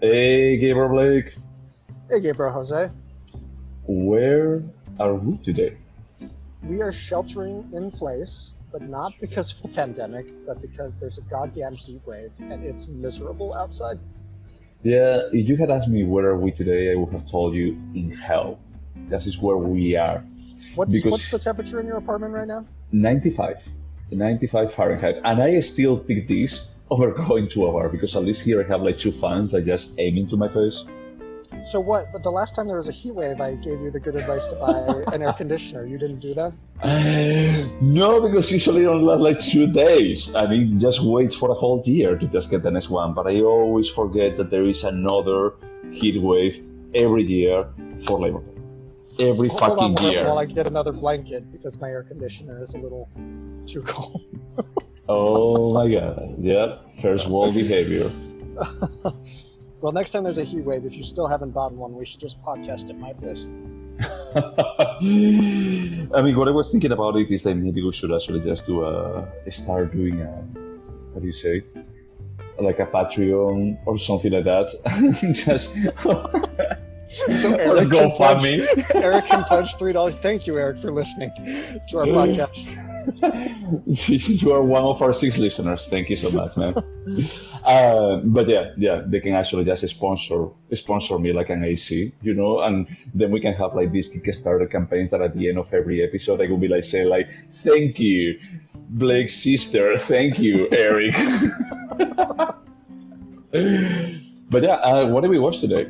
Hey, Gabriel Blake, Hey, Gabriel Jose. where are we today? We are sheltering in place, but not because of the pandemic, but because there's a goddamn heat wave and it's miserable outside. Yeah, if you had asked me where are we today, I would have told you in hell. That is where we are. What's the Because temperature in your apartment right now? 95, 95 Fahrenheit, and I still pick this over going to a bar because at least here I have like two fans that just aim into my face. So what? But the last time there was a heat wave, I gave you the good advice to buy an air conditioner. You didn't do that? No, because usually it only lasts like 2 days, and it just waits for a whole year to just get the next one. But I always forget that there is another heat wave every year for Labor Day. Every Hold on fucking while year. I get another blanket because my air conditioner is a little too cold. Oh my god. Yeah, first world behavior. Well, next time there's a heat wave, if you still haven't bought one, we should just podcast at my place. I mean, what I was thinking about it is that maybe we should actually just do start doing how do you say, like a Patreon or something like that. Just So or a Eric can pledge, GoFundMe. Eric can pledge $3. Thank you, Eric, for listening to our podcast. You are one of our six listeners. Thank you so much, man. But yeah, they can actually just sponsor me like an AC, and then we can have like these Kickstarter campaigns that at the end of every episode I will be like saying like, "Thank you, Blake's sister. Thank you, Eric." But yeah, what did we watch today?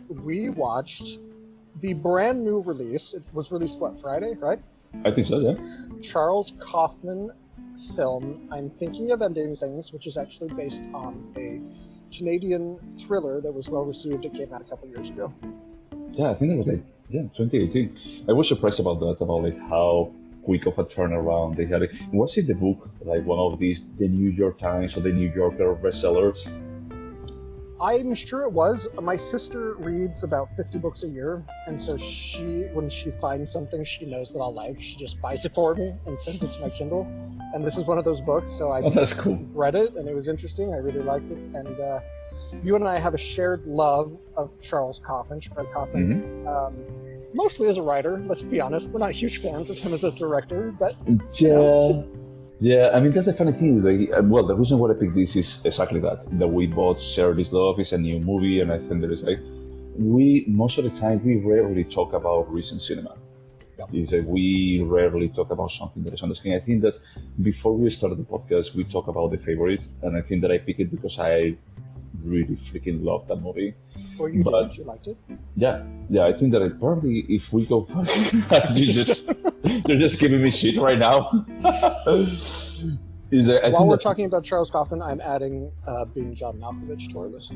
We watched the brand new release. It was released, Friday, right? I think so, yeah. Charles Kaufman film, I'm Thinking of Ending Things, which is actually based on a Canadian thriller that was well received. It came out a couple years ago. Yeah, I think it was like 2018. I was surprised about that, about like how quick of a turnaround they had. Was it the book like one of these the New York Times or the New Yorker bestsellers? I'm sure it was. My sister reads about 50 books a year, and so when she finds something she knows that I'll like, she just buys it for me and sends it to my Kindle. And this is one of those books, so I Oh, that's cool. read it, and it was interesting. I really liked it. And you and I have a shared love of Charlie Kaufman. Mostly as a writer, let's be honest. We're not huge fans of him as a director, but Yeah. Yeah, I mean that's the funny thing is like, well, the reason why I picked this is exactly that we both share this love. It's a new movie, and I think there is like we most of the time we rarely talk about recent cinema. yeah. Is that we rarely talk about something that is on the screen. I think that before we started the podcast, we talk about the favorite, and I think that I picked it because I really freaking love that movie. Well, you But did. You liked it. yeah, I think that I probably if we go, you're just giving me shit right now. Is that, I While think we're that talking about Charles Kaufman, I'm adding being John Malkovich to our list.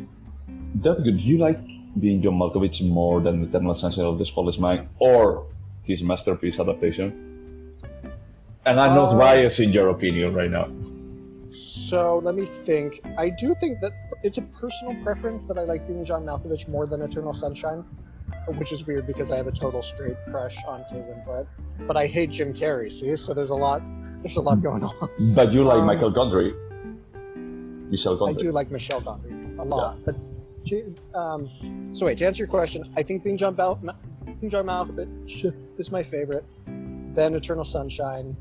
that's good. You like being John Malkovich more than Eternal Sunshine of the Spotless Mind or his masterpiece adaptation? And I'm not Uh, biased in your opinion right now. So let me think. I do think that it's a personal preference that I like being John Malkovich more than Eternal Sunshine, which is weird because I have a total straight crush on Kate Winslet. But I hate Jim Carrey. See, so there's a lot going on. But you like Um, Michael Gondry, Michelle I Gondry. do like Michelle Gondry a lot, but so wait, to answer your question, I think being John Malkovich is my favorite. Then Eternal Sunshine,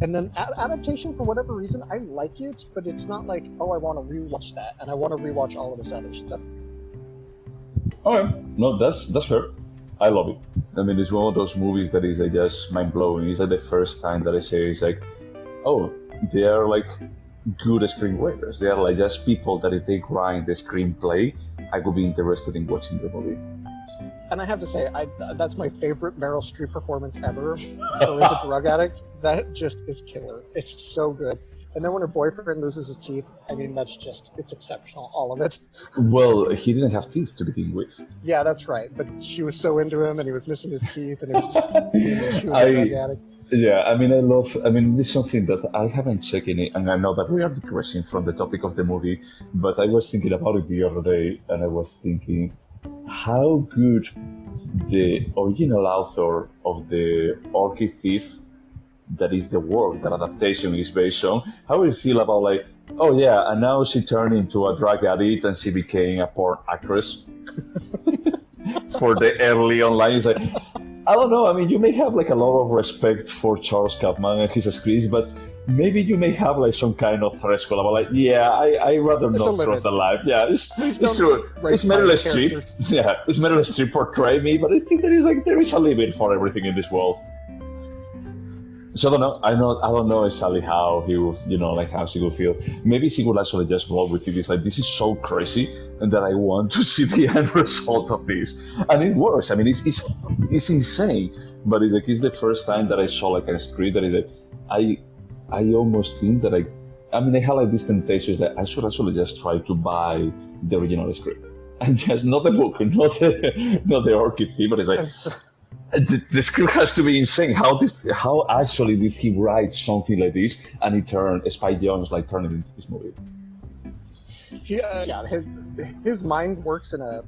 and then adaptation for whatever reason I like it, but it's not like I want to rewatch that, and I want to rewatch all of this other stuff. Okay, no, that's fair. I love it. I mean, it's one of those movies that is, I guess, mind blowing. It's like the first time that I say it's like, oh, they are like good screenwriters. They are like just people that if they grind the screenplay, I would be interested in watching the movie. And I have to say, that's my favorite Meryl Streep performance ever. So as a drug addict, that just is killer. It's so good. And then when her boyfriend loses his teeth, I mean, it's exceptional, all of it. Well, he didn't have teeth to begin with. Yeah, that's right. But she was so into him, and he was missing his teeth, and it was just, she was a drug addict. Yeah, I mean, this is something that I haven't checked in it, and I know that we are digressing from the topic of the movie, but I was thinking about it the other day, and I was thinking how good the original author of the Orchid Thief that is the work that adaptation is based on. How do you feel about like, oh yeah, and now she turned into a drug addict and she became a porn actress for the early online? It's like, I don't know. I mean, you may have like a lot of respect for Charles Kaufman and his scripts, but maybe you may have like some kind of threshold about like, yeah, I rather It's a not limit. cross the line. Yeah, it's don't true. write It's Meryl my Streep. characters. Yeah, it's Meryl Streep portray me, but I think there is a limit for everything in this world. So I don't know. I don't know exactly how he would, like how she would feel. Maybe she would actually just roll with it. It's like, this is so crazy, and that I want to see the end result of this. And it works. I mean, it's insane. But it's the first time that I saw like a script that is like, I almost think that I mean, I had like these temptations that I should actually just try to buy the original script and just not the book, not the Orchid thing, but it's like. And so- The script has to be insane. How actually did he write something like this and he turned Spike Jonze turned it into this movie? His mind works in a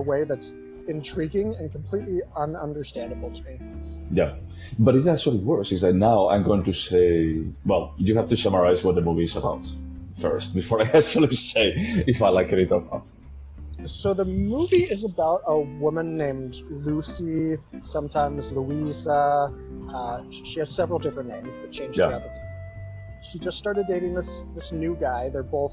way that's intriguing and completely ununderstandable to me. Yeah, but it actually works. Is that now I'm going to say, well, you have to summarize what the movie is about first before I actually say if I like it or not. So the movie is about a woman named Lucy, sometimes Louisa. She has several different names that change throughout the. She just started dating this new guy. They're both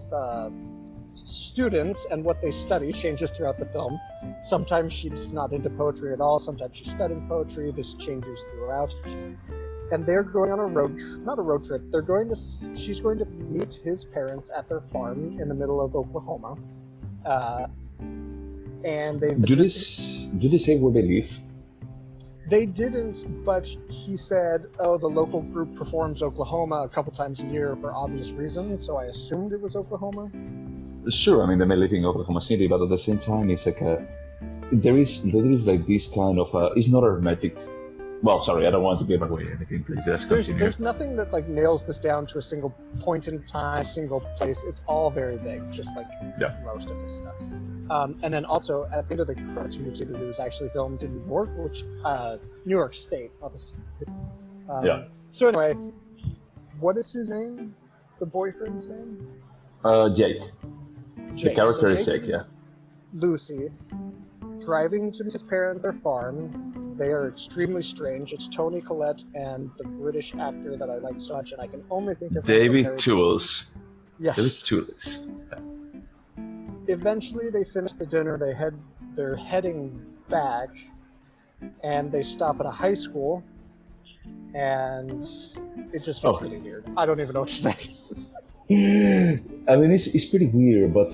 students, and what they study changes throughout the film. Sometimes she's not into poetry at all. Sometimes she's studying poetry. This changes throughout. And they're going on not a road trip. She's going to meet his parents at their farm in the middle of Oklahoma. And they do they say where they live? They didn't, but he said, "Oh, the local group performs Oklahoma a couple times a year for obvious reasons." So I assumed it was Oklahoma. Sure, I mean they may live in Oklahoma City, but at the same time, it's like there is like this kind of it's not hermetic. Well, sorry, I don't want to give away anything. Please just continue. There's nothing that nails this down to a single point in time, single place. It's all very vague, just like most of his stuff. And then also at the end of the credits, you can see that it was actually filmed in New York, New York State, not the state. So anyway, what is his name? The boyfriend's name? Jake. The character is Jake. Yeah. Lucy, driving to his parents' their farm. They are extremely strange. It's Toni Collette and the British actor that I like so much, and I can only think of David Thewlis. Yes. David Thewlis. Eventually, they finish the dinner. They're heading back, and they stop at a high school, and it just gets really weird. I don't even know what to say. I mean, it's pretty weird, but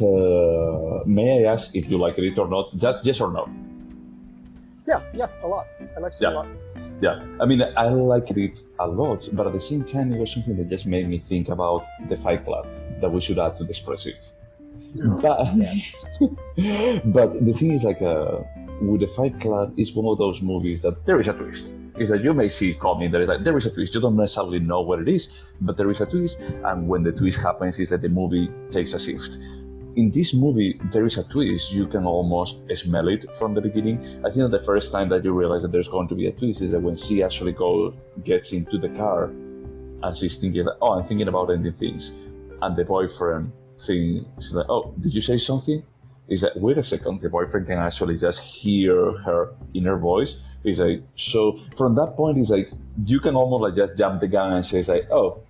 may I ask if you like it or not? Just yes or no? Yeah, a lot. I like it a lot. Yeah, I mean, I like it a lot, but at the same time, it was something that just made me think about the Fight Club that we should add to the spreadsheets. But the thing is, with the Fight Club, it's one of those movies that there is a twist. Is that you may see it coming, there is a twist. You don't necessarily know what it is, but there is a twist, and when the twist happens, is that the movie takes a shift. In this movie, there is a twist. You can almost smell it from the beginning. I think that the first time that you realize that there's going to be a twist is that when she actually gets into the car, and she's thinking, "Oh, I'm thinking about ending things," and the boyfriend she's like, "Oh, did you say something?" Is that, wait a second, the boyfriend can actually just hear her inner voice. It's like, so from that point, it's like you can almost just jump the gun and say, like, "Oh,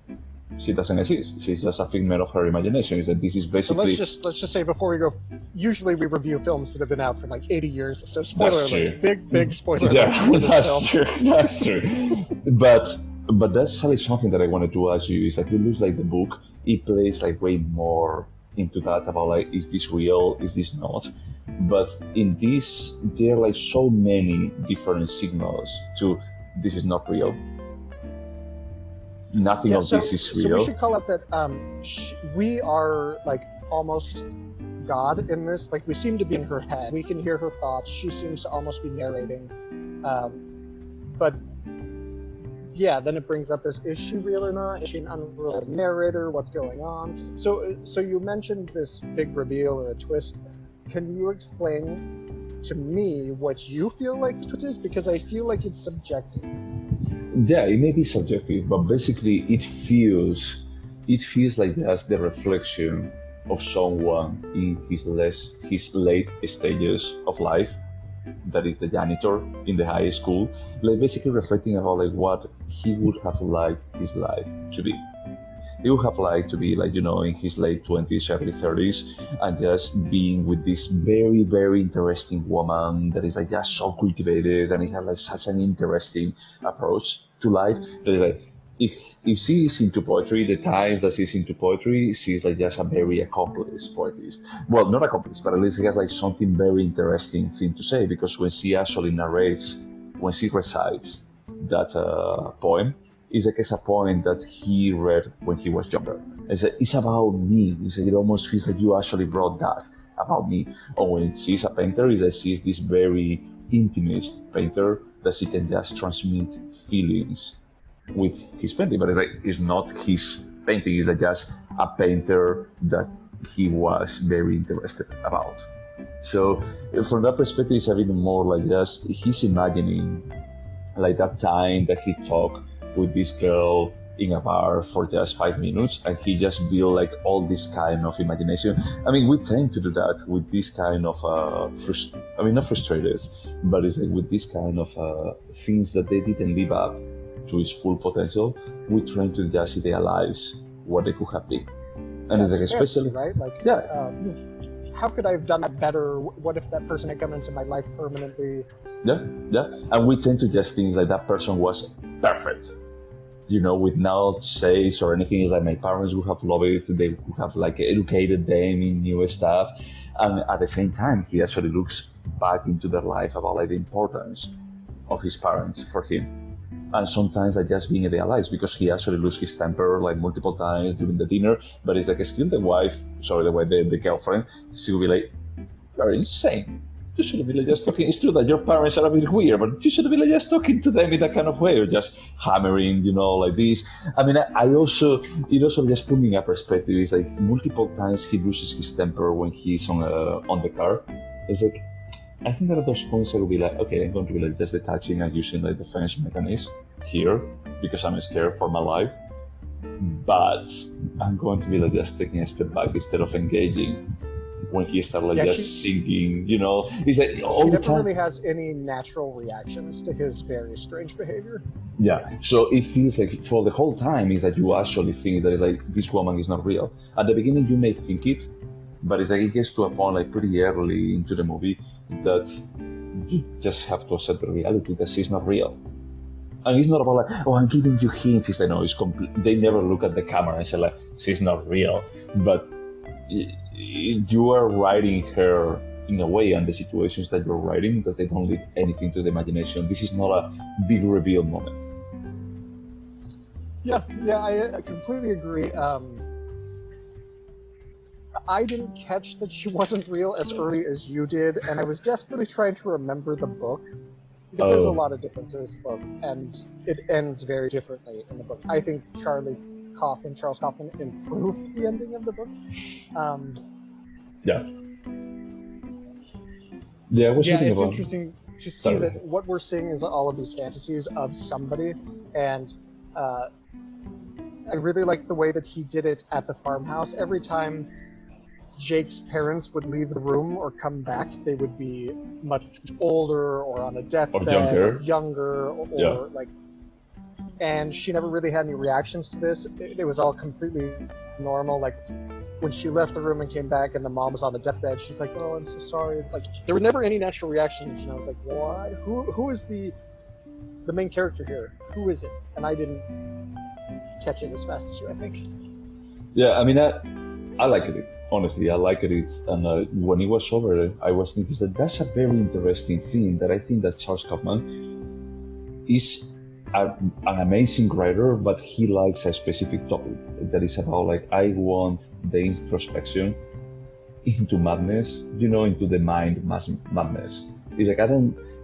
she doesn't exist. She's just a figment of her imagination." Is that this is basically? So let's just say before we go. Usually we review films that have been out for 80 years. So spoiler alert, big spoiler alert. Yeah, that's true. But that's actually something that I wanted to ask you. Is that it looks like the book, it plays way more into that about is this real, is this not? But in this, there are so many different signals to this is not real. Nothing of this is real. So we should call it that we are almost God in this. We seem to be in her head. We can hear her thoughts. She seems to almost be narrating. But yeah, then it brings up this: is she real or not? Is she an unreal narrator? What's going on? So you mentioned this big reveal or a twist. Can you explain to me what you feel like the twist is? Because I feel like it's subjective. yeah, it may be subjective, but basically it feels like that's the reflection of someone in his late stages of life, that is the janitor in the high school, like basically reflecting about like what he would have liked his life to be. He would have liked to be like, in his late 20s, early 30s, and just being with this very, very interesting woman that is like just so cultivated, and he has like such an interesting approach to life. That is like, if she is into poetry, the times that she's into poetry, she's like just a very accomplished poetess. Well, not accomplished, but at least she has like something very interesting thing to say, because when she actually narrates, when she recites that poem, it's like it's a poem that he read when he was younger. It's about me. It almost feels like you actually wrote that about me. Or when she's a painter, it's like she's this very intimate painter that she can just transmit feelings with his painting, but it's not his painting. It's like just a painter that he was very interested about. So from that perspective, it's a bit more like just he's imagining like that time that he talked with this girl in a bar for just 5 minutes, and he just built like all this kind of imagination. I mean, we tend to do that with this kind of not frustrated, but it's like with this kind of things that they didn't live up to its full potential. We try to just idealize what they could have been, and it's like especially right, like how could I have done that better? What if that person had come into my life permanently? Yeah, and we tend to just think like that person was perfect, with no says or anything. Is like my parents would have loved it. They would have like educated them in new stuff, and at the same time, he actually looks back into their life about like the importance of his parents for him. And sometimes like just being idealized, because he actually loses his temper like multiple times during the dinner. But it's like still the girlfriend, she will be like, "You're insane. You shouldn't be like just talking. It's true that your parents are a bit weird, but you shouldn't be like just talking to them in that kind of way, or just hammering, like this." I mean, it also just put me in a perspective. It's like multiple times he loses his temper when he's on the car. It's like, I think that at those points I will be like, okay, I'm going to be like just detaching and using like defense mechanism here because I'm scared for my life. But I'm going to be like just taking a step back instead of engaging when he started like singing, It's like all the time. He never really has any natural reactions to his very strange behavior. Yeah, so it feels like for the whole time is that you actually think that it's like this woman is not real. At the beginning you may think it, but it's like it gets to a point like pretty early into the movie that you just have to accept the reality that she's not real. And it's not about like, oh, I'm giving you hints. It's like, no, it's they never look at the camera and say like, she's not real. But you are writing her in a way, and the situations that you're writing, that they don't leave anything to the imagination. This is not a big reveal moment. Yeah, I completely agree. I didn't catch that she wasn't real as early as you did, and I was desperately trying to remember the book, because there's a lot of differences in the book, and it ends very differently in the book. I think Charles Kaufman improved the ending of the book. It's interesting to see that what we're seeing is all of these fantasies of somebody, and I really like the way that he did it at the farmhouse. Every time Jake's parents would leave the room or come back, they would be much older or on a deathbed, or younger, or like, and she never really had any reactions to this. It was all completely normal. Like when she left the room and came back and the mom was on the deathbed, she's like, "Oh, I'm so sorry." Like there were never any natural reactions, and I was like, "Why? Who is the main character here? Who is it?" And I didn't catch it as fast as you, I think. Yeah, I mean, I like it. Honestly, I like it. And when it was over, I was thinking that that's a very interesting thing. That I think that Charles Kaufman is an amazing writer, but he likes a specific topic that is about like, I want the introspection into madness, into the mind madness. It's like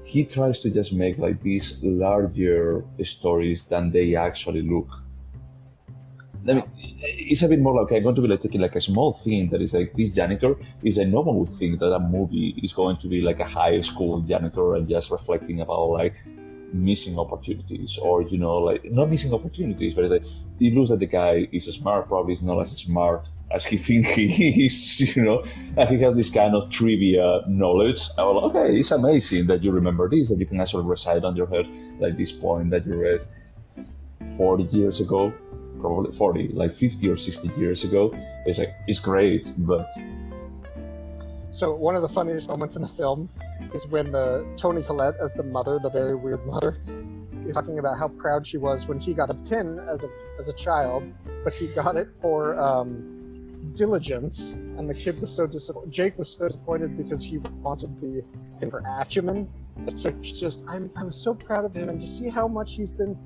he tries to just make like these larger stories than they actually look. I mean, it's a bit more like I'm going to be like taking like a small thing that is like this janitor is a no one would think that a movie is going to be like a high school janitor and just reflecting about like missing opportunities, or like not missing opportunities, but it's like it looks like the guy is smart, probably is not as smart as he thinks he is, and he has this kind of trivia knowledge. Well, okay, it's amazing that you remember this, that you can actually recite on your head like this point that you read 40 years ago, probably 40, like 50 or 60 years ago. It's like, it's great, but... So one of the funniest moments in the film is when Toni Collette, as the mother, the very weird mother, is talking about how proud she was when he got a pin as a child, but he got it for diligence, and the kid was so disappointed. Jake was so disappointed because he wanted the pin for acumen. So it's just, I'm so proud of him, and to see how much he's been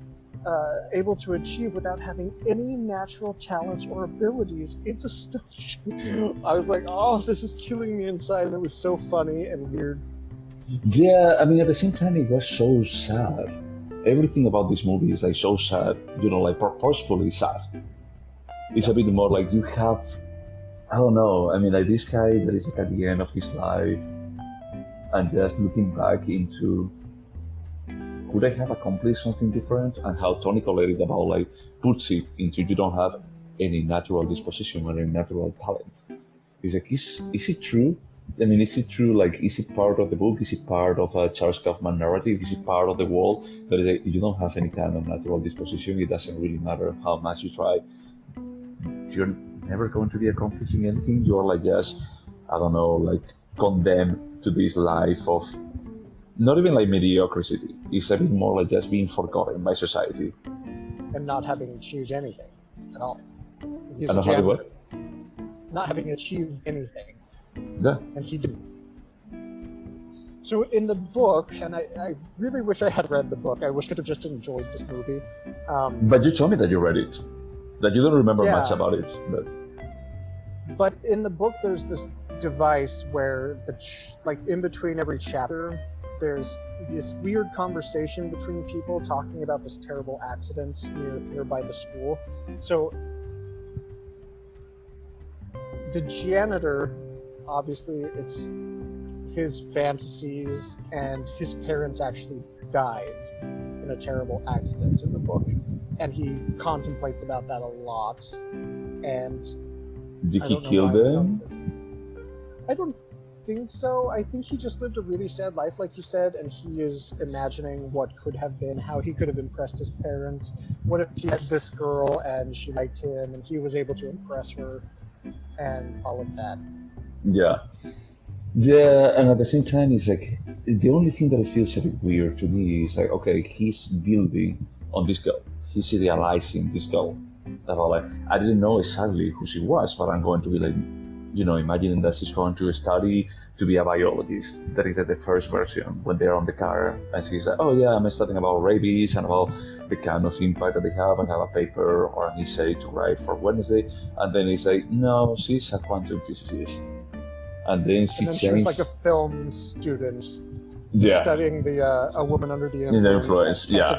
able to achieve without having any natural talents or abilities, it's astonishing. I was like, oh, this is killing me inside, and it was so funny and weird. Yeah, I mean, at the same time, it was so sad. Everything about this movie is like so sad, like purposefully sad. It's a bit more like you have, I don't know, I mean, like this guy that is like at the end of his life, and just looking back into, could I have accomplished something different? And how Toni Collette about like puts it into, you don't have any natural disposition or any natural talent. It's like, is it true? I mean, is it true? Like, is it part of the book? Is it part of a Charles Kaufman narrative? Is it part of the world that is like, you don't have any kind of natural disposition? It doesn't really matter how much you try. You're never going to be accomplishing anything. You're like just, I don't know, like condemned to this life of not even like mediocrity. It's a bit more like just being forgotten by society. And not having achieved anything at all. He's and not having achieved anything. Yeah. And he didn't. So in the book, and I really wish I had read the book. I wish I could have just enjoyed this movie. But you told me that you read it. That you don't remember much about it. But in the book, there's this device where like in between every chapter, there's this weird conversation between people talking about this terrible accident nearby the school. So the janitor, obviously it's his fantasies, and his parents actually died in a terrible accident in the book, and he contemplates about that a lot. And did he kill them? I don't think so. I think he just lived a really sad life, like you said, and he is imagining what could have been, how he could have impressed his parents. What if he had this girl and she liked him and he was able to impress her, and all of that. Yeah, and at the same time, it's like the only thing that feels a bit weird to me is like, okay, he's building on this girl, he's idealizing this girl. About like, I didn't know exactly who she was, but I'm going to be like, imagining that she's going to study to be a biologist. That is the first version when they're on the car, and she's like, oh yeah, I'm studying about rabies and about the kind of impact that they have, and have a paper or an essay to write for Wednesday. And then he's like, no, she's a quantum physicist. And then she was like a film student. Studying a woman under the influence. Yeah.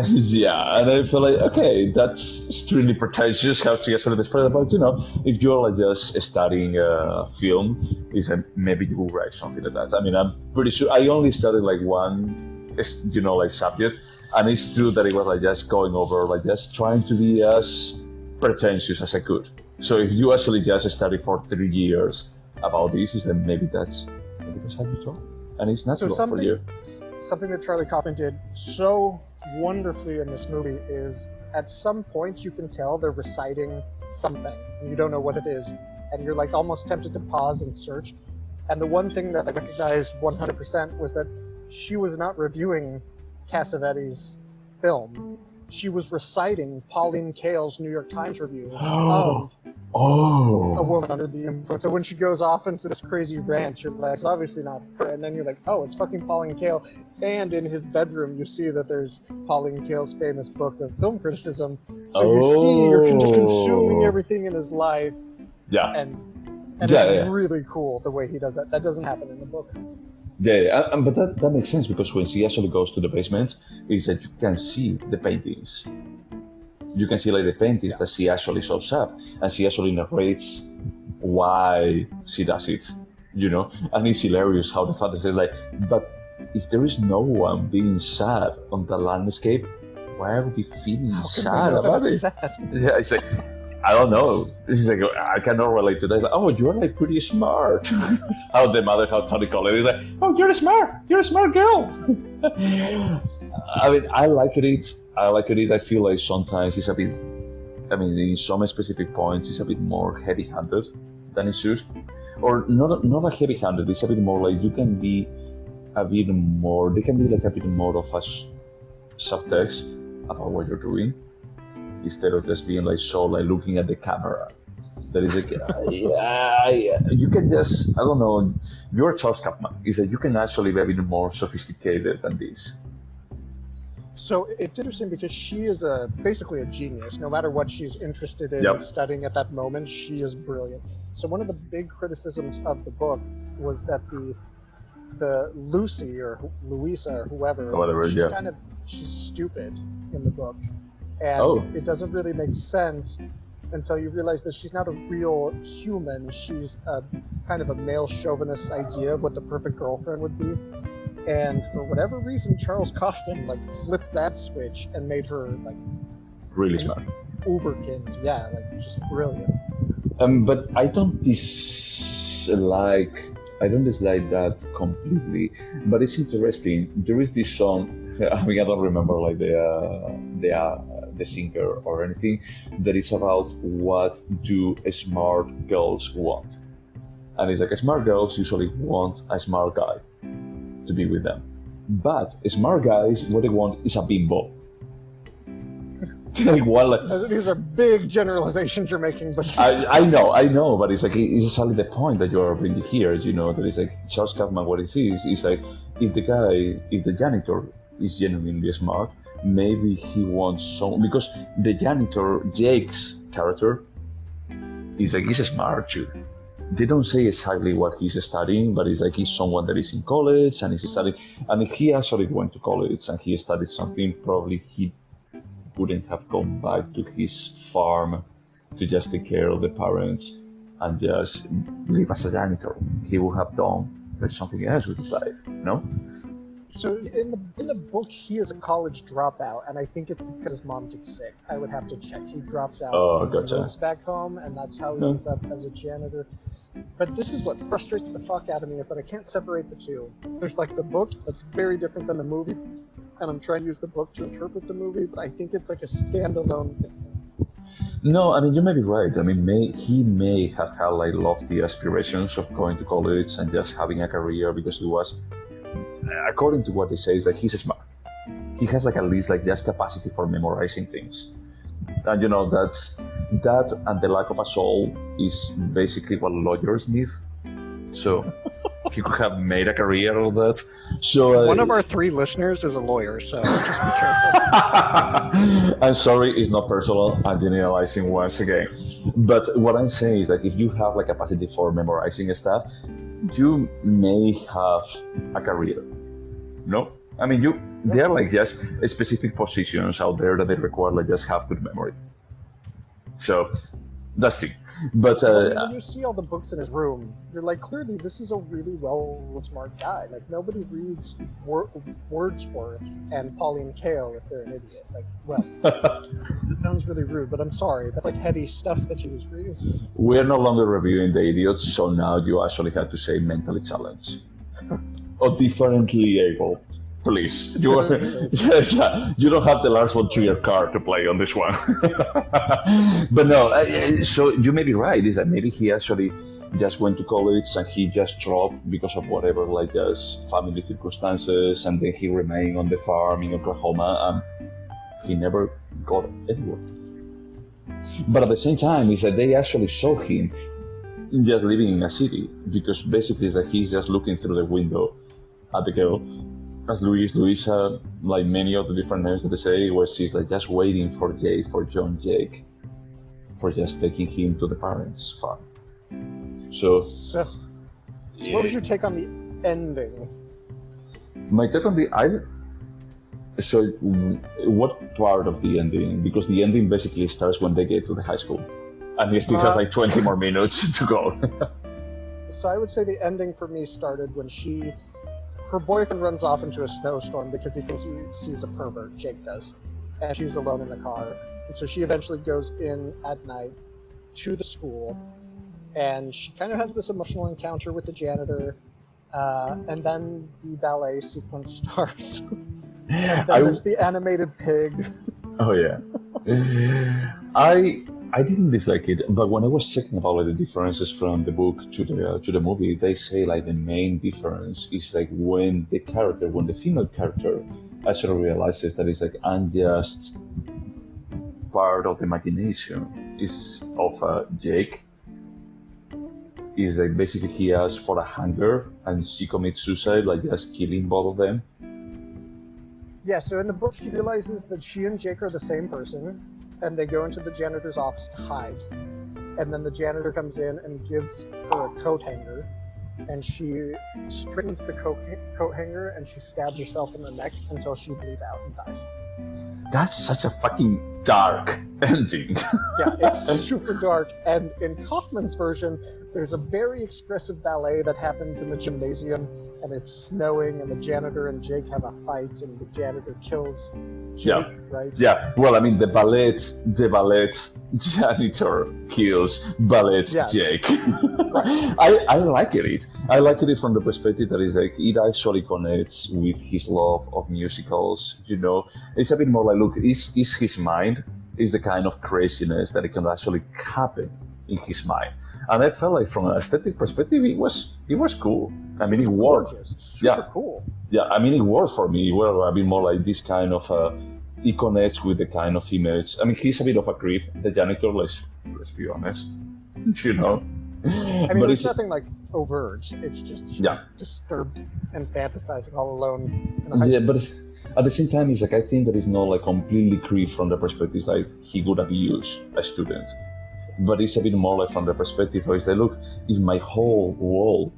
Yeah, and I feel like, okay, that's extremely pretentious, how to get sort of express, but if you're like just studying film, is maybe you will write something like that. I mean, I'm pretty sure I only studied like one, like subject, and it's true that it was like just going over, like just trying to be as pretentious as I could. So if you actually just study for 3 years about this, then maybe that's how you talk. And it's natural for you. Something that Charlie Kaufman did so wonderfully in this movie is, at some point you can tell they're reciting something, and you don't know what it is, and you're like almost tempted to pause and search. And the one thing that I recognized 100% was that she was not reviewing Cassavetes' film. She was reciting Pauline Kael's New York Times review of A Woman Under the Influence. So when she goes off into this crazy rant, you're like, it's obviously not her. And then you're like, oh, it's fucking Pauline Kael. And in his bedroom, you see that there's Pauline Kael's famous book of film criticism. So you're just consuming everything in his life. Yeah. And it's really cool the way he does that. That doesn't happen in the book. Yeah, but that makes sense, because when she actually goes to the basement, is that you can see the paintings. You can see like the paintings that she actually shows up, and she actually narrates why she does it, And it's hilarious how the father says like, but if there is no one being sad on the landscape, why are we feeling How can sad we know that about it's it? sad? Yeah, it's like, I don't know. It's like, I cannot relate to that. Like, oh, you're like pretty smart. How the mother, how Tony called it. It's like, oh, you're a smart girl. I mean, I like it. I feel like sometimes it's a bit, I mean, in some specific points, it's a bit more heavy-handed than it should. Or not a heavy-handed, it's a bit more like you can be a bit more, they can be like a bit more of a subtext about what you're doing, instead of just being like so like looking at the camera. That is like, you can just, I don't know, you're Charles Kaufman, is that you can actually be a bit more sophisticated than this. So it's interesting because she is basically a genius. No matter what she's interested in Yep. studying at that moment, she is brilliant. So one of the big criticisms of the book was that the Lucy or Louisa or whoever, she's stupid in the book, and it doesn't really make sense until you realize that she's not a real human. She's a kind of a male chauvinist idea of what the perfect girlfriend would be. And for whatever reason, Charles Kaufman like flipped that switch and made her like Really smart. uberkind. Yeah, like just brilliant. But I don't dislike that completely. But it's interesting. There is this song. I mean, I don't remember like the singer or anything. That is about what do smart girls want, and it's like smart girls usually want a smart guy to be with them, but smart guys, what they want is a bimbo. Like, well, These are big generalizations you're making, but I know, but it's like it's exactly the point that you're bringing here. You know that it's like Charles Kaufman. What it is like if the janitor is genuinely smart, maybe he wants some, because the janitor Jake's character is like he's smart too. They don't say exactly what he's studying, but it's like he's someone that is in college and he's studying. And if he actually went to college and he studied something, probably he wouldn't have gone back to his farm to just take care of the parents and just live as a janitor. He would have done like something else with his life, you know? so in the book, he is a college dropout, and I think it's because his mom gets sick. I would have to check. He drops out. Oh, and gotcha. moves back home, and that's how he ends up as a janitor. But this is what frustrates the fuck out of me, is that I can't separate the two. There's like the book that's very different than the movie, and I'm trying to use the book to interpret the movie, but I think it's like a standalone thing. No, I mean, you may be right. I mean, he may have had like lofty aspirations of going to college and just having a career, because he was, according to what they say, is that he's smart. He has like at least like just capacity for memorizing things, and you know that and the lack of a soul is basically what lawyers need. So he could have made a career out of that. So One of our 3 listeners is a lawyer, so just be careful. I'm sorry, it's not personal. I'm generalizing once again. But what I'm saying is that if you have like capacity for memorizing stuff, you may have a career. No, I mean there are like just specific positions out there that they require like just have good memory. So that's it. But When you see all the books in his room, you're like, clearly this is a really smart guy. Like, nobody reads Wordsworth and Pauline Kael if they're an idiot. Like, well, it sounds really rude, but I'm sorry. That's like heady stuff that he was reading. we're no longer reviewing the idiots, so now you actually have to say mentally challenged or differently able. Please, you don't have the Lars von Trier card to play on this one. But no, so you may be right. Is that maybe he actually just went to college and he just dropped because of whatever, like just family circumstances, and then he remained on the farm in Oklahoma, and he never got anywhere. But at the same time, is that they actually saw him just living in a city, because basically is that he's just looking through the window at the girl. As Louisa, like many of the different names that they say, where she's like just waiting for John Jake, for just taking him to the parents' farm. So What was your take on the ending? My take on so what part of the ending? Because the ending basically starts when they get to the high school, and he still has like 20 more minutes to go. So I would say the ending for me started when she her boyfriend runs off into a snowstorm because he thinks he sees a pervert. Jake does, and she's alone in the car. And so she eventually goes in at night to the school, and she kind of has this emotional encounter with the janitor, and then the ballet sequence starts. And then there's the animated pig. Oh yeah. I didn't dislike it, but when I was checking about like the differences from the book to the movie, they say like the main difference is like when the female character actually realizes that it's like I'm just part of the imagination is of Jake. Is like basically he asks for a hunger and she commits suicide, like just killing both of them. Yeah, so in the book she realizes that she and Jake are the same person, and they go into the janitor's office to hide. And then the janitor comes in and gives her a coat hanger, and she straightens the coat hanger and she stabs herself in the neck until she bleeds out and dies. That's such a fucking dark ending. Yeah, it's super dark. And in Kaufman's version, there's a very expressive ballet that happens in the gymnasium, and it's snowing, and the janitor and Jake have a fight, and the janitor kills Jake, right? Yeah. Well, I mean, the ballet janitor kills ballet Jake. Right. I like it. I like it from the perspective that is like it actually connects with his love of musicals. You know, it's a bit more like, look, is his mind is the kind of craziness that it can actually happen in his mind. And I felt like from an aesthetic perspective, it was cool. I mean, it worked. Super cool. Yeah, I mean, it worked for me. Well, I mean, more like this kind of, it connects with the kind of image. I mean, he's a bit of a creep, the janitor, let's be honest, you know. I mean, there's nothing like overt. It's just he's disturbed and fantasizing all alone in a high school. But at the same time, it's like, I think that it's not like completely creep from the perspective like he would abuse a student. But it's a bit more like from the perspective where it's like, look, it's my whole world.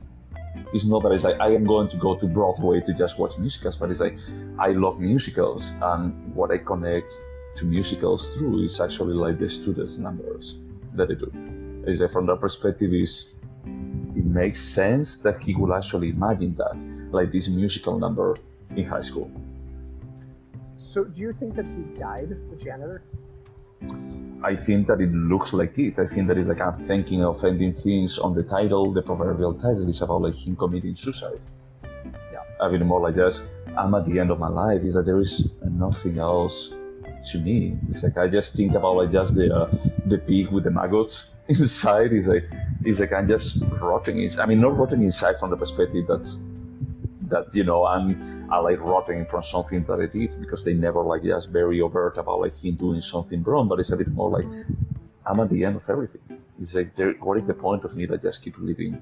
It's not that it's like I am going to go to Broadway to just watch musicals, but it's like I love musicals, and what I connect to musicals through is actually like the students' numbers that they do. It's like from that perspective, it makes sense that he would actually imagine that, like this musical number in high school. So do you think that he died, the janitor? I think that it looks like it. I think that it's like I'm thinking of ending things on the title. The proverbial title is about like him committing suicide. Yeah. I mean, more like just I'm at the end of my life. Is that there is nothing else to me. It's like I just think about like just the pig with the maggots inside. It's like I'm just rotting. I mean, not rotting inside from the perspective that you know I like rotting from something that I did, because they never like just very overt about like him doing something wrong, but it's a bit more like I'm at the end of everything. It's like what is the point of me that just keep living?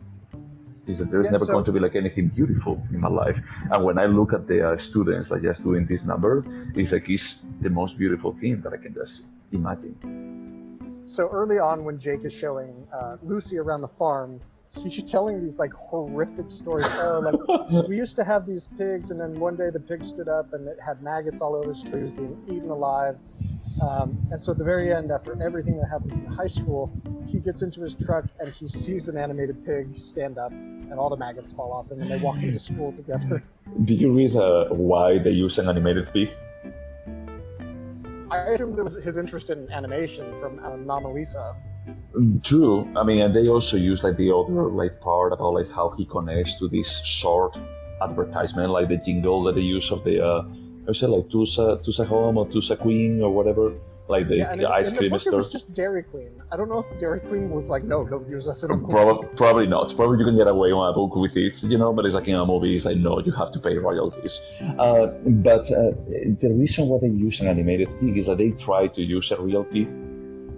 Is that there's never going to be like anything beautiful in my life. And when I look at the students like just doing this number, it's like it's the most beautiful thing that I can just imagine. So early on, when Jake is showing Lucy around the farm, he's telling these like horrific stories. Oh, like we used to have these pigs, and then one day the pig stood up and it had maggots all over, so he was being eaten alive. And so at the very end, after everything that happens in high school, he gets into his truck and he sees an animated pig stand up, and all the maggots fall off, and then they walk into school together. Did you read why they use an animated pig? I assumed it was his interest in animation from Anomalisa. True. I mean, and they also use like the other like part about like how he connects to this short advertisement, like the jingle that they use of the I said like Tusa Home or Tusa Queen or whatever, like the ice cream store. It was just Dairy Queen. I don't know if Dairy Queen was like, no, don't use us in a movie. Probably not. Probably you can get away on a book with it, you know, but it's like in a movie, it's like, no, you have to pay royalties. But the reason why they use an animated pig is that they try to use a real pig.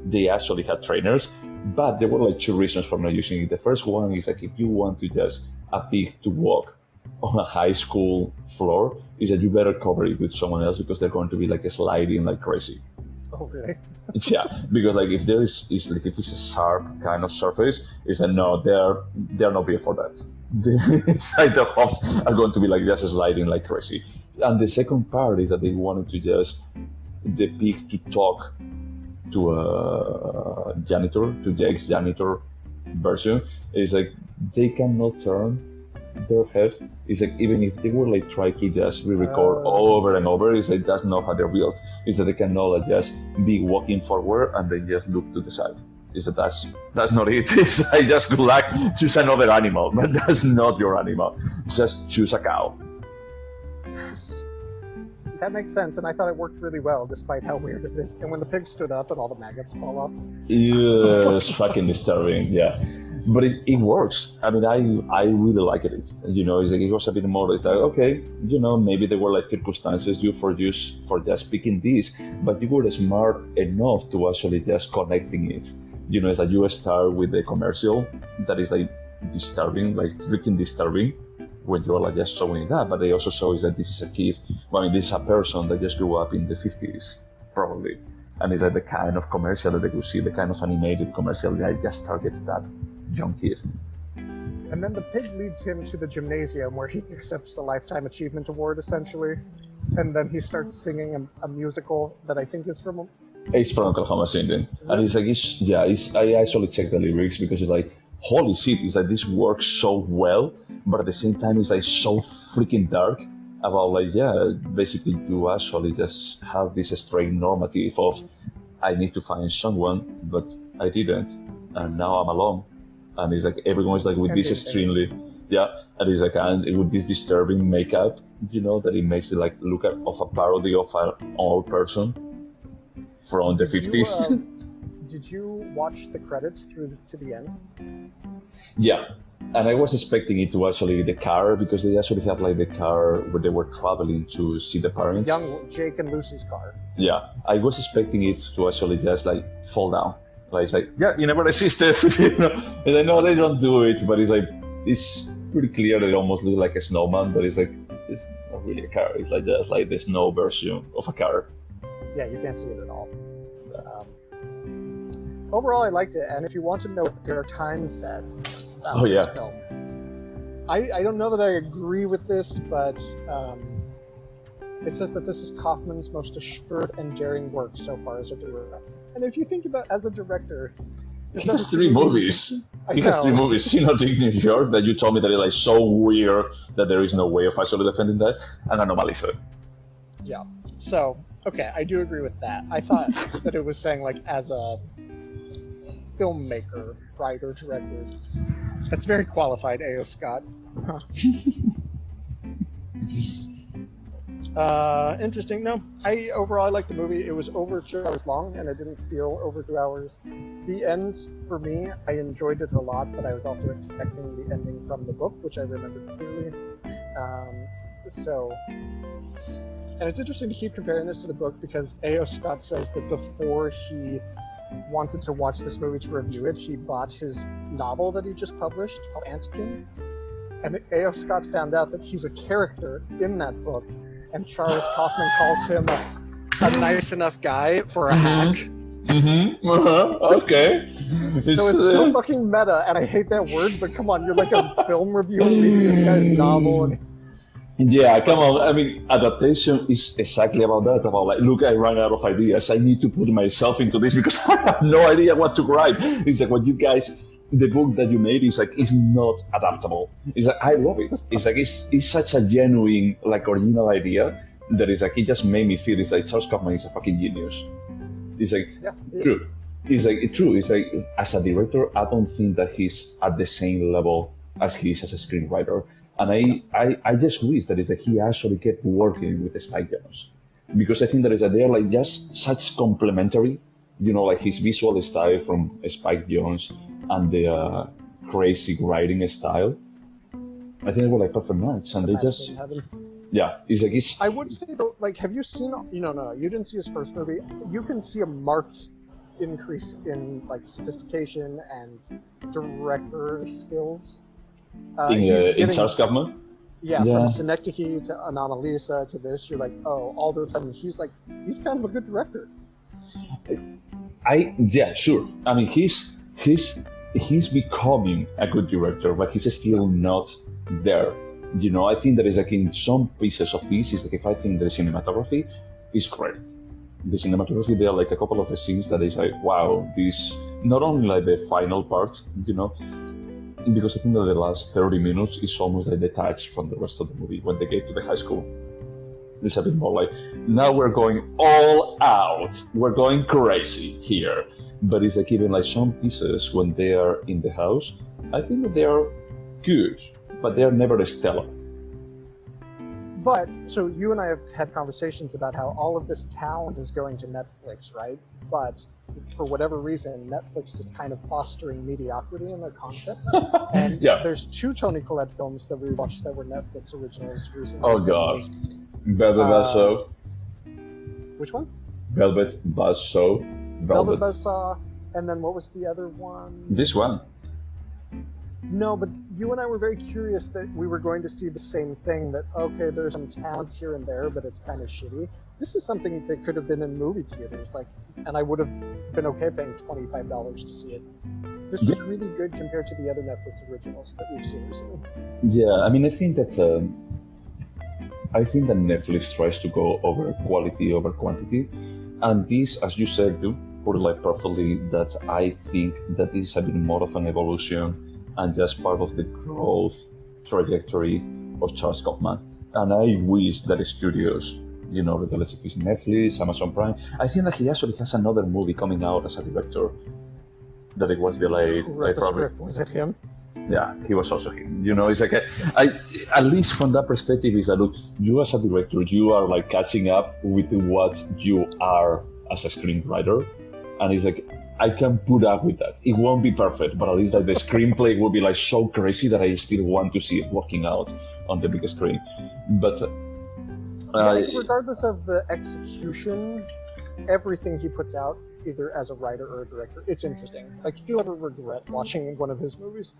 They actually had trainers, but there were like two reasons for not using it. The first one is like if you want to just a pig to walk on a high school floor, is that you better cover it with someone else, because they're going to be like sliding like crazy. Oh, really? Yeah, because like if there is like if it's a sharp kind of surface, it's like no, they're not built for that. The inside the hops are going to be like just sliding like crazy. And the second part is that they wanted to just the pig to talk to a janitor, to Jake's janitor version. Is like they cannot turn their head. It's like even if they were like try to just re-record over and over, it's like that's not how they're built. It's that they cannot like just be walking forward and then just look to the side. Is that that's not it. It's like just good luck, choose another animal, but that's not your animal. Just choose a cow. That makes sense, and I thought it worked really well, despite how weird it is. And when the pig stood up and all the maggots fall off. Yeah, it's fucking disturbing. Yeah, but it works. I mean, I really like it. You know, it's like it was a bit more. It's like okay, you know, maybe there were like circumstances you for just picking this, but you were smart enough to actually just connecting it. You know, it's like you start with the commercial that is like disturbing, like freaking disturbing, when you're like just showing that, but they also show is that this is a kid. Well, I mean, this is a person that just grew up in the 50s, probably, and it's like the kind of commercial that they could see, the kind of animated commercial that just targeted that young kid. And then the pig leads him to the gymnasium where he accepts the Lifetime Achievement Award, essentially, and then he starts singing a musical that I think is from. It's from Oklahoma Singing, and it's like I actually checked the lyrics because it's like holy shit, it's like this works so well, but at the same time it's like so freaking dark about like basically you actually just have this straight normative of I need to find someone, but I didn't, and now I'm alone, and it's like everyone's like with this extremely and it's like and with this disturbing makeup, you know, that it makes it like look at of a parody of an old person from the 50s. Did you watch the credits through to the end? Yeah, and I was expecting it to actually be the car because they actually had like the car where they were traveling to see the parents. Young Jake and Lucy's car. Yeah, I was expecting it to actually just like fall down. Like it's like, yeah, you never existed. You know? And I know they don't do it, but it's like it's pretty clear that it almost looks like a snowman, but it's like it's not really a car. It's like just like the snow version of a car. Yeah, you can't see it at all. Overall, I liked it, and if you want to know what Derek Time said about this film, I don't know that I agree with this, but it says that this is Kaufman's most assured and daring work so far as a director. And if you think about as a director, he has 3 movies. He has 3 movies. You know, Take New York, that you told me that it's like so weird that there is no way of actually defending that, and Anomalisa. Yeah. So, okay, I do agree with that. I thought that it was saying like as a filmmaker, writer, director. That's very qualified, A.O. Scott. Huh. Interesting. No, overall I liked the movie. It was over 2 hours long, and it didn't feel over 2 hours. The end, for me, I enjoyed it a lot, but I was also expecting the ending from the book, which I remembered clearly. And it's interesting to keep comparing this to the book because A.O. Scott says that before he wanted to watch this movie to review it, he bought his novel that he just published called Antkin. And A.O. Scott found out that he's a character in that book, and Charles Kaufman calls him a nice enough guy for a hack. Mm-hmm. Okay. So it's so fucking meta, and I hate that word, but come on, you're like a film reviewer reading this guy's novel. And yeah, come on. I mean, adaptation is exactly about that. About like, look, I ran out of ideas. I need to put myself into this because I have no idea what to write. It's like what you guys, the book that you made is like, it's not adaptable. It's like, I love it. It's like, it's such a genuine, like original idea that is like, it just made me feel it's like Charles Kaufman is a fucking genius. It's like, true. It's like, true. It's like, as a director, I don't think that he's at the same level as he is as a screenwriter. And I just wish that is that he actually kept working with Spike Jonze, because I think that is that they are like just such complementary, you know, like his visual style from Spike Jonze and the crazy writing style. I think they were like perfect match, and they just it's like it's. I would say though, like, have you seen? No, you didn't see his first movie. You can see a marked increase in like sophistication and director skills. In Charles Kaufman? Yeah, from Synecdoche to Anomalisa to this, you're like, oh, all of a sudden he's kind of a good director. Sure. I mean, he's becoming a good director, but he's still not there. You know, I think that is like in some pieces of this is like if I think the cinematography is great. The cinematography, there are like a couple of the scenes that is like, wow, this not only like the final part, you know. because I think that the last 30 minutes is almost like detached from the rest of the movie when they get to the high school. It's a bit more like, now we're going all out, we're going crazy here. But it's like even like some pieces when they are in the house, I think that they are good, but they are never stellar. But, so you and I have had conversations about how all of this talent is going to Netflix, right? But for whatever reason, Netflix is kind of fostering mediocrity in their content. And Yeah. there's 2 Toni Collette films that we watched that were Netflix originals recently. Oh god. Velvet Buzzsaw. Which one? Velvet Buzzsaw. Velvet Buzzsaw. And then what was the other one? This one. No, but you and I were very curious that we were going to see the same thing, that, okay, there's some talent here and there, but it's kind of shitty. This is something that could have been in movie theaters, like, and I would have been okay paying $25 to see it. This was really good compared to the other Netflix originals that we've seen recently. Yeah, I mean, I think that Netflix tries to go over quality over quantity, and this, as you said, do put it like perfectly, that I think that this is a bit more of an evolution and just part of the growth trajectory of Charles Kaufman. And I wish that the studios, you know, regardless if it's Netflix, Amazon Prime, I think that he actually has another movie coming out as a director that it was delayed. Who wrote the script? Was it him? Yeah, he was also him. You know, it's like, at least from that perspective, is that, look, you as a director, you are like catching up with what you are as a screenwriter. And it's like, I can put up with that. It won't be perfect, but at least like the screenplay will be like so crazy that I still want to see it working out on the big screen. But regardless of the execution, everything he puts out, either as a writer or a director, it's interesting. Like, do you ever regret watching one of his movies?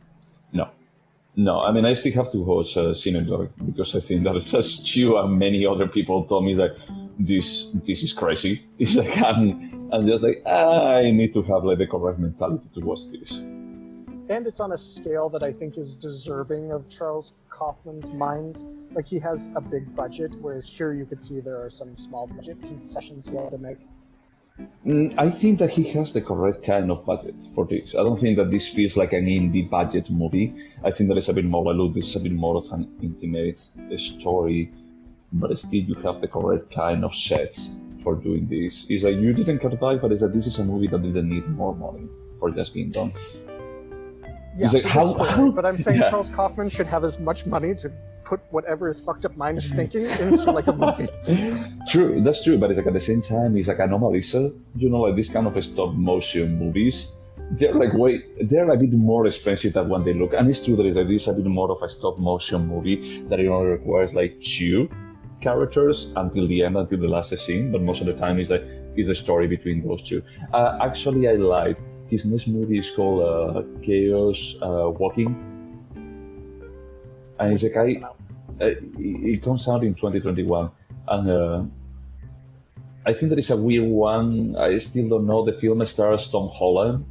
No. I mean, I still have to watch Cinedog because I think that just you and many other people told me that this is crazy. It's like I'm just like, I need to have like the correct mentality to watch this. And it's on a scale that I think is deserving of Charles Kaufman's mind. Like, he has a big budget, whereas here you could see there are some small budget concessions he had to make. I think that he has the correct kind of budget for this. I don't think that this feels like an indie budget movie. I think that it's a bit more like, this is a bit more of an intimate story, but still you have the correct kind of sets for doing this. It's like you didn't cut back, but it's that this is a movie that didn't need more money for just being done. Yeah, it's like, how, but I'm saying Charles Kaufman should have as much money to put whatever his fucked up mind is thinking into like a movie. True, that's true, but it's like at the same time, it's like Anomalisa, you know, like this kind of stop motion movies. They're like they're a bit more expensive than when they look, and it's true that it's like this a bit more of a stop motion movie that it only requires like 2 characters until the end, until the last scene. But most of the time, is the story between those 2. Actually, I lied. His next movie is called Chaos Walking, and it's like it comes out in 2021, and I think that it's a weird one. I still don't know. The film stars Tom Holland,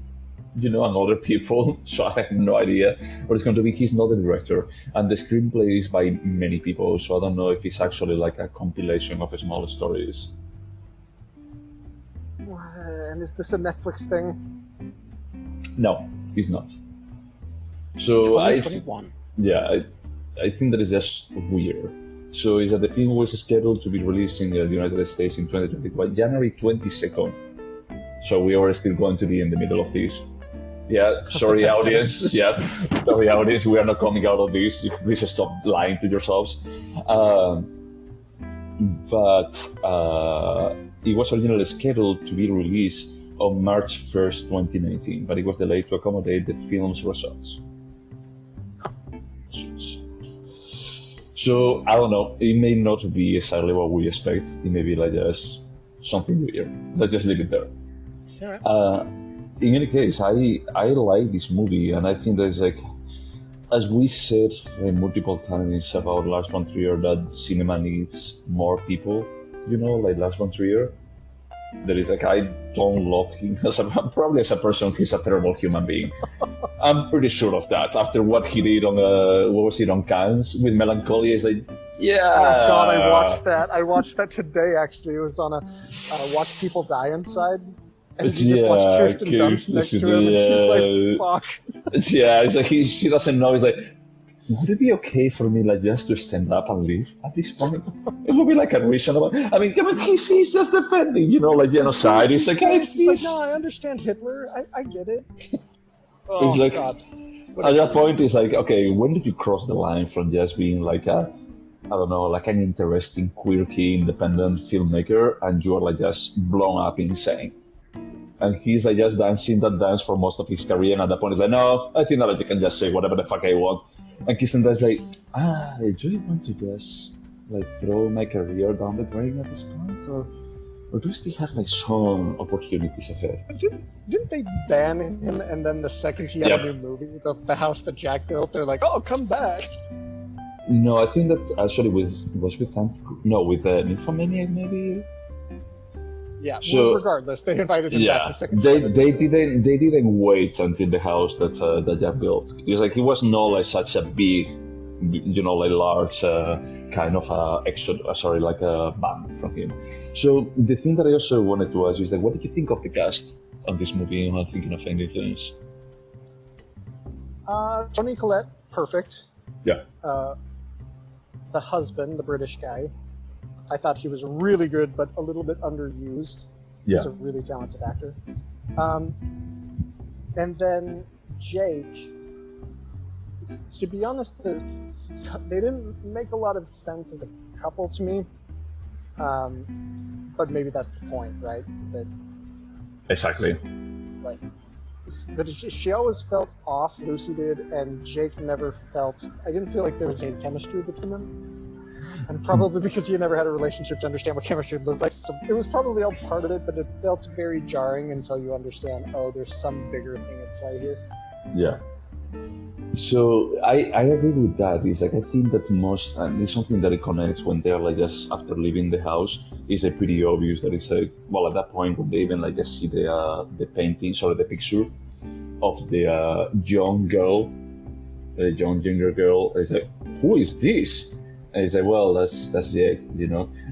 you know, and other people, so I have no idea what it's going to be. He's not the director, and the screenplay is by many people, so I don't know if it's actually like a compilation of small stories. And is this a Netflix thing? No, it's not. So 2021. I think that is just weird. So is that the film was scheduled to be released in the United States in 2021, January 22nd. So we are still going to be in the middle of this. Yeah, sorry audience. Yeah, sorry audience. We are not coming out of this. Please stop lying to yourselves. But it was originally scheduled to be released on March 1st, 2019, but it was delayed to accommodate the film's results. So, I don't know, it may not be exactly what we expect. It may be like just something weird. Let's just leave it there. Right. In any case, I like this movie, and I think there's like, as we said multiple times about Lars von Trier, that cinema needs more people, you know, like Lars von Trier. That is like, I don't love him probably as a person. He's a terrible human being. I'm pretty sure of that. After what he did on what was it, on Cannes with Melancholia, it's like, yeah. Oh God, I watched that. I watched that today. Actually, it was on a Watch People Die Inside, and you just watched Kirsten Dunst next to him, and she's like, "Fuck." Yeah, it's like she doesn't know. It's like, would it be okay for me like just to stand up and leave at this point? It would be like unreasonable. I mean, he's just defending, like genocide. It's like, He's like, no, I understand Hitler. I get it. it's Oh like God. at that point, it's like, okay, when did you cross the line from just being like I don't know, like an interesting, quirky, independent filmmaker, and you are like just blown up insane? And he's like just dancing that dance for most of his career, and at that point, he's like, no, I think that I can just say whatever the fuck I want. And Kirsten Dunst's like, do you want to just like throw my career down the drain at this point, or do you still have like some opportunities ahead? Didn't they ban him? And then the second he had Yep. a new movie, the house that Jack built, they're like, oh, come back. No, I think that actually was with Nymphomaniac maybe. Yeah. So regardless, they invited him back yeah, the second they time. they didn't wait until the house that Jack built. It's like he was not like such a big, like large kind of like a band from him. So the thing that I also wanted to ask you is like, what did you think of the cast of this movie? I'm not thinking of any things. Tony Collette, perfect. Yeah. The husband, the British guy, I thought he was really good, but a little bit underused. Yeah. He's a really talented actor. And then Jake, to be honest, they didn't make a lot of sense as a couple to me. But maybe that's the point, right? That Exactly. Right. But she always felt off, Lucy did, and Jake never felt. I didn't feel like there was any chemistry between them. And probably because he never had a relationship to understand what chemistry looked like. So it was probably all part of it, but it felt very jarring until you understand, oh, there's some bigger thing at play here. Yeah. So I agree with that. It's like I think that most, and it's something that it connects when they're like just after leaving the house. It's like pretty obvious that it's like, well, at that point when they even like just see the paintings or the picture of the young girl, the young ginger girl, it's like, who is this? And it's like, well, that's Jake,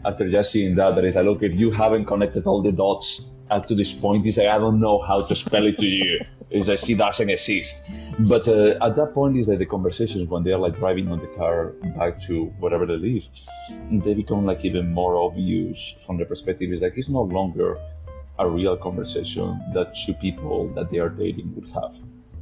After just seeing that is like, look, if you haven't connected all the dots up to this point, it's like, I don't know how to spell it to you. It's like, she doesn't exist. But at that point, is like the conversations when they're like driving on the car back to wherever they live, they become like even more obvious from the perspective. It's like, it's no longer a real conversation that two people that they are dating would have.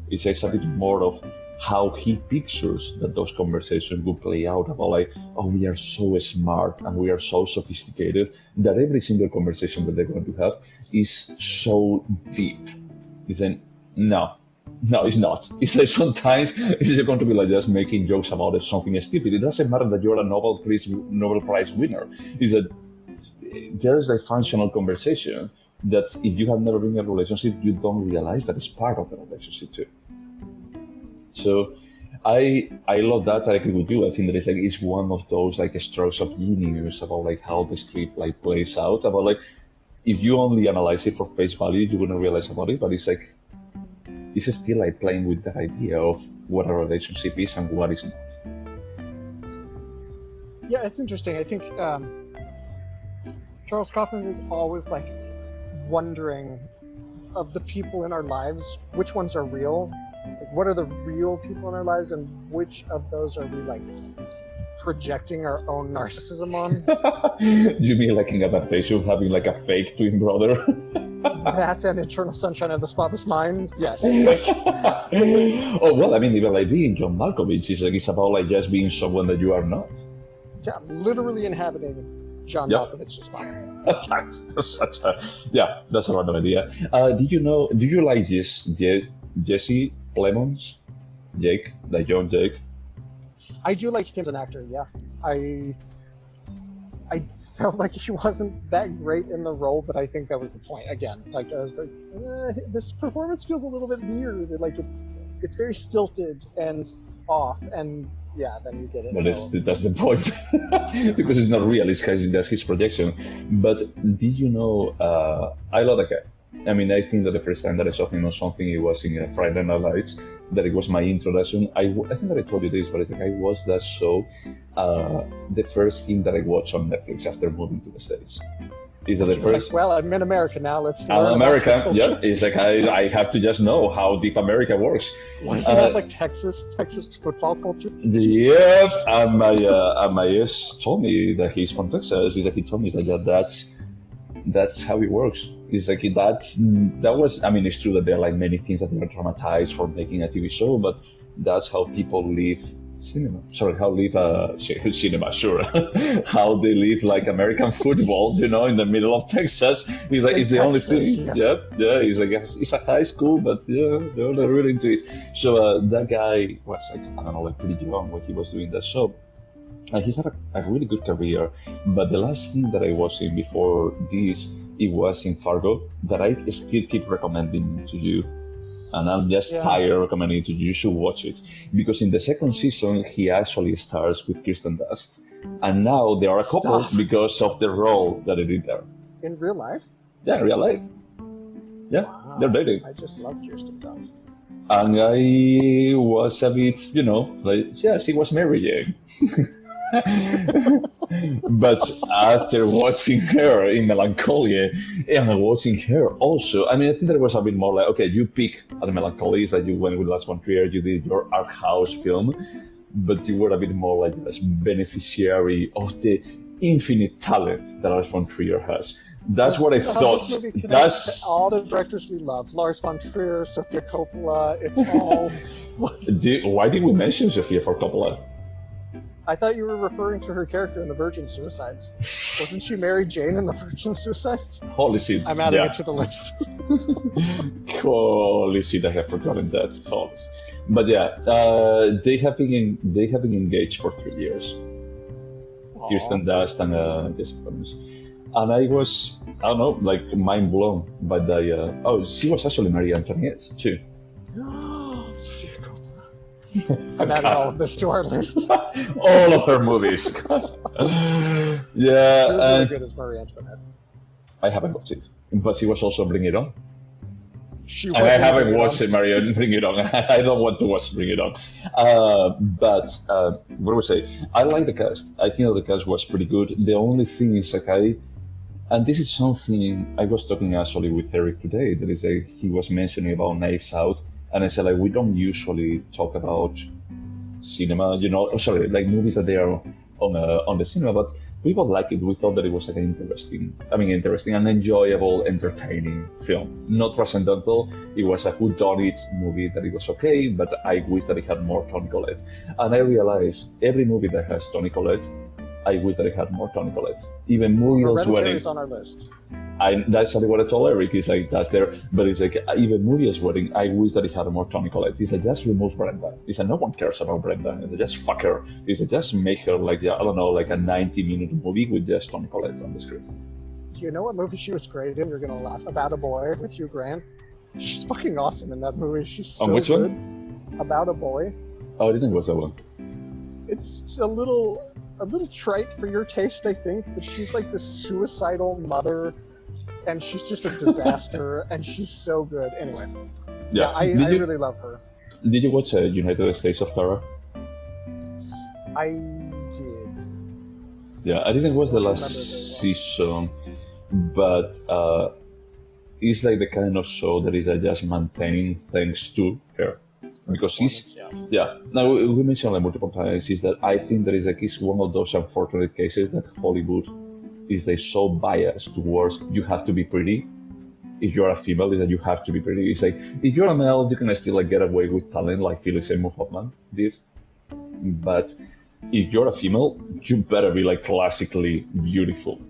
It's like a bit more of how he pictures that those conversations would play out about like, oh, we are so smart and we are so sophisticated that every single conversation that they're going to have is so deep. It's like, no, it's not. It's like sometimes it's going to be like just making jokes about something stupid. It doesn't matter that you're a Nobel Prize winner. It's that there's a functional conversation that if you have never been in a relationship, you don't realize that it's part of the relationship too. So I love that. I agree with you. I think that it's one of those like strokes of genius about like how the script like plays out. About like if you only analyze it for face value, you wouldn't realize about it. But it's like it's still like playing with that idea of what a relationship is and what is not. Yeah, it's interesting. I think Charles Kaufman is always like wondering of the people in our lives, which ones are real. Like, what are the real people in our lives, and which of those are we like projecting our own narcissism on? You mean like an adaptation of having like a fake twin brother? That's an Eternal Sunshine of the Spotless Mind. Yes. Oh well, I mean, even like being John Malkovich is like it's about like just being someone that you are not. Yeah, literally inhabiting John Malkovich's mind. That's a random idea. Did you like Jesse Plemons? Jake, like young Jake? I do like him as an actor, yeah. I felt like he wasn't that great in the role, but I think that was the point. Again, like I was like, this performance feels a little bit weird. Like it's very stilted and off, and yeah, then you get it. Well, that's the point, because it's not real. That's his projection. But did you know? I love that guy. I mean, I think that the first time that I saw him on something, it was in Friday Night Lights. That it was my introduction. I think that I told you this, but it's like I watched that show, the first thing that I watched on Netflix after moving to the States. Is that the She was first? like, well, I'm in America now. Let's I'm learn about America. the culture. Yeah, it's like I have to just know how deep America works. Wasn't that like Texas football culture? Yep, and my ex told me that he's from Texas. He's like he told me that that's how it works. It's like that was. I mean, it's true that there are like many things that they are traumatized for making a TV show, but that's how people live cinema. Sorry, how live cinema? Sure, how they live like American football. In the middle of Texas. He's like In it's the only Texas, thing. yes. Yep, yeah. He's like it's a high school, but yeah, they're really into it. So that guy was like I don't know, like pretty young when he was doing that show. And he had a really good career, but the last thing that I was in before this, it was in Fargo, that I still keep recommending to you. And I'm just tired of recommending it to you. You should watch it. Because in the second season, he actually stars with Kristen Dunst. And now they are a couple Stop. because of the role that they did there. In real life? Yeah, in real life. Yeah, Wow. they're dating. I just love Kirsten Dunst. And I was a bit, like, yeah, she was marrying. But after watching her in Melancholia and watching her also, I mean, I think there was a bit more like, okay, you pick at the Melancholia, is that you went with Lars von Trier, you did your art house film, but you were a bit more like this beneficiary of the infinite talent that Lars von Trier has. That's what I thought. This movie connects That's to all the directors we love. Lars von Trier, Sofia Coppola, it's all... why did we mention Sofia for Coppola? I thought you were referring to her character in The Virgin Suicides. Wasn't she Mary Jane in The Virgin Suicides? Holy shit. I'm adding yeah. it to the list. Holy shit, I have forgotten that. Holy. But yeah, they have been engaged for 3 years. Aw. Kirsten Dunst and Jessica Biel. And I was, I don't know, like mind blown by the. She was actually Marie Antoinette too. Sophia Coppola. I'm adding all of this to our list. All of her movies. She Yeah, was really good as Marie Antoinette. I haven't watched it, but she was also Bring It On. She And I wasn't haven't Bring It watched On. it, Mario. Bring It On. I don't want to watch Bring It On. But what do I say? I like the cast. I think that the cast was pretty good. The only thing is, like, and this is something I was talking actually with Eric today. That is, he was mentioning about Knives Out, and I said like we don't usually talk about cinema, like movies that they are on the cinema, but people like it. We thought that it was like an interesting and enjoyable, entertaining film. Not transcendental. It was a whodunit movie that it was okay, but I wish that it had more Toni Collette. And I realized every movie that has Toni Collette, I wish that it had more Toni Collette. Even Muriel's Hereditary Wedding. is on our list. That's exactly what I told Eric. It's like that's there, but it's like even Muriel's Wedding. I wish that it had more Toni Collette. It's like just remove Brenda. It's like no one cares about Brenda. It's like just fuck her. It's like just make her like I don't know, like a 90-minute movie with just Toni Collette on the screen. You know what movie she was great in? You're gonna laugh. About a Boy with Hugh Grant. She's fucking awesome in that movie. She's so On which good. one? About a Boy. Oh, I didn't watch that one. It's a little trite for your taste, I think, but she's like this suicidal mother, and she's just a disaster, and she's so good. Anyway, Yeah. I really love her. Did you watch United States of Terror? I did. Yeah, I didn't watch the Remember last very well. season, but it's like the kind of show that is just maintained thanks to her. Because she's, yeah. Now we mentioned like multiple times is that I think that is like it's one of those unfortunate cases that Hollywood is they so biased towards you have to be pretty. If you're a female, is that you have to be pretty. It's like if you're a male, you can still like get away with talent like Philip Seymour Hoffman did. But if you're a female, you better be like classically beautiful.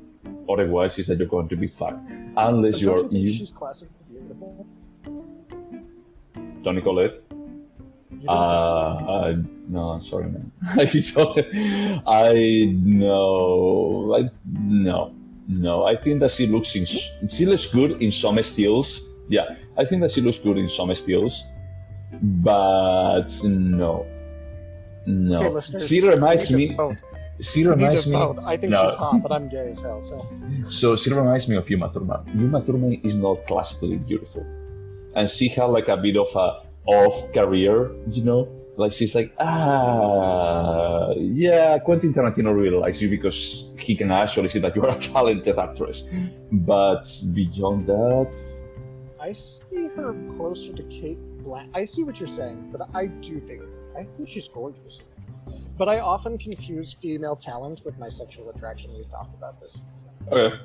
Otherwise, is that you're going to be fucked. Unless But don't you're you think she's classically beautiful? Toni Collette. You don't think so? No, I'm sorry, man. No. I think that she looks good in some stills. Yeah, I think that she looks good in some stills, but no. Okay, listeners, She reminds we need me. to vote. She We need reminds to me. vote. I think No. she's hot, but I'm gay as hell. So she reminds me of Uma Thurman. Uma Thurman is not classically beautiful, and she had like a bit of a off career, like she's like, yeah, Quentin Tarantino really likes you because he can actually see that you are a talented actress. But beyond that, I see her closer to Kate Blanchett. I see what you're saying, but I think she's gorgeous. But I often confuse female talent with my sexual attraction. We've talked about this. So. okay.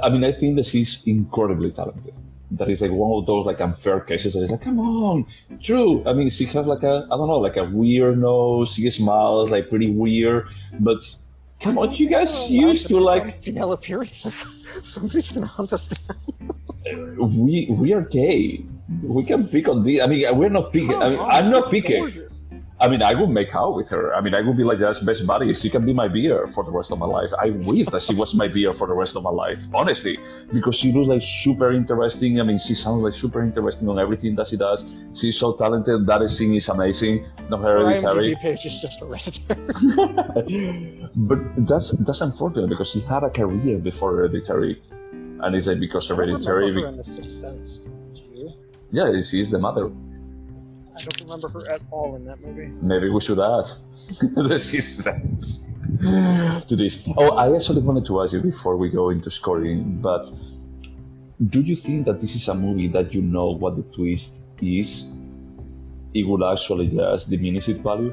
I mean, I think that she's incredibly talented. That is like one of those like unfair cases that is like, come on, true. I mean, she has like a, I don't know, like a weird nose. She smiles like pretty weird, but come on, you guys used to like female appearances. Somebody's gonna hunt us down. we are gay. We can pick on the. I mean, we're not picking. I mean, I'm not picking. Gorgeous. I mean, I would make out with her. I mean, I would be like just best buddy. She can be my beer for the rest of my life. I wish that she was my beer for the rest of my life, honestly, because she looks like super interesting. I mean, she sounds like super interesting on everything that she does. She's so talented. That scene is amazing. No Hereditary. Her IMDb page is just Hereditary. But that's unfortunate because she had a career before Hereditary, and it's like because Hereditary. I don't remember her in The Sixth Sense. Do you? Yeah, she is the mother. I don't remember her at all in that movie. Maybe we should add the Sixth Sense to this. Oh, I actually wanted to ask you before we go into scoring, but do you think that this is a movie that you know what the twist is? It would actually just diminish its value?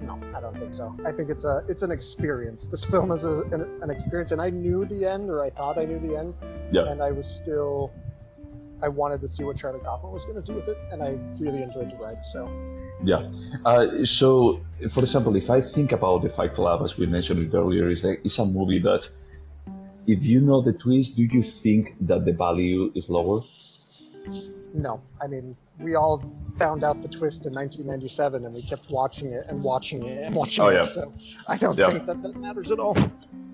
No, I don't think so. I think it's an experience. This film is an experience, and I knew the end, or I thought I knew the end, Yeah. and I wanted to see what Charlie Kaufman was going to do with it, and I really enjoyed the ride. So, Yeah. So, for example, if I think about the Fight Club, as we mentioned it earlier, it's a movie that, if you know the twist, do you think that the value is lower? no, I mean, we all found out the twist in 1997, and we kept watching it and watching it and watching it. So, I don't think that matters at all.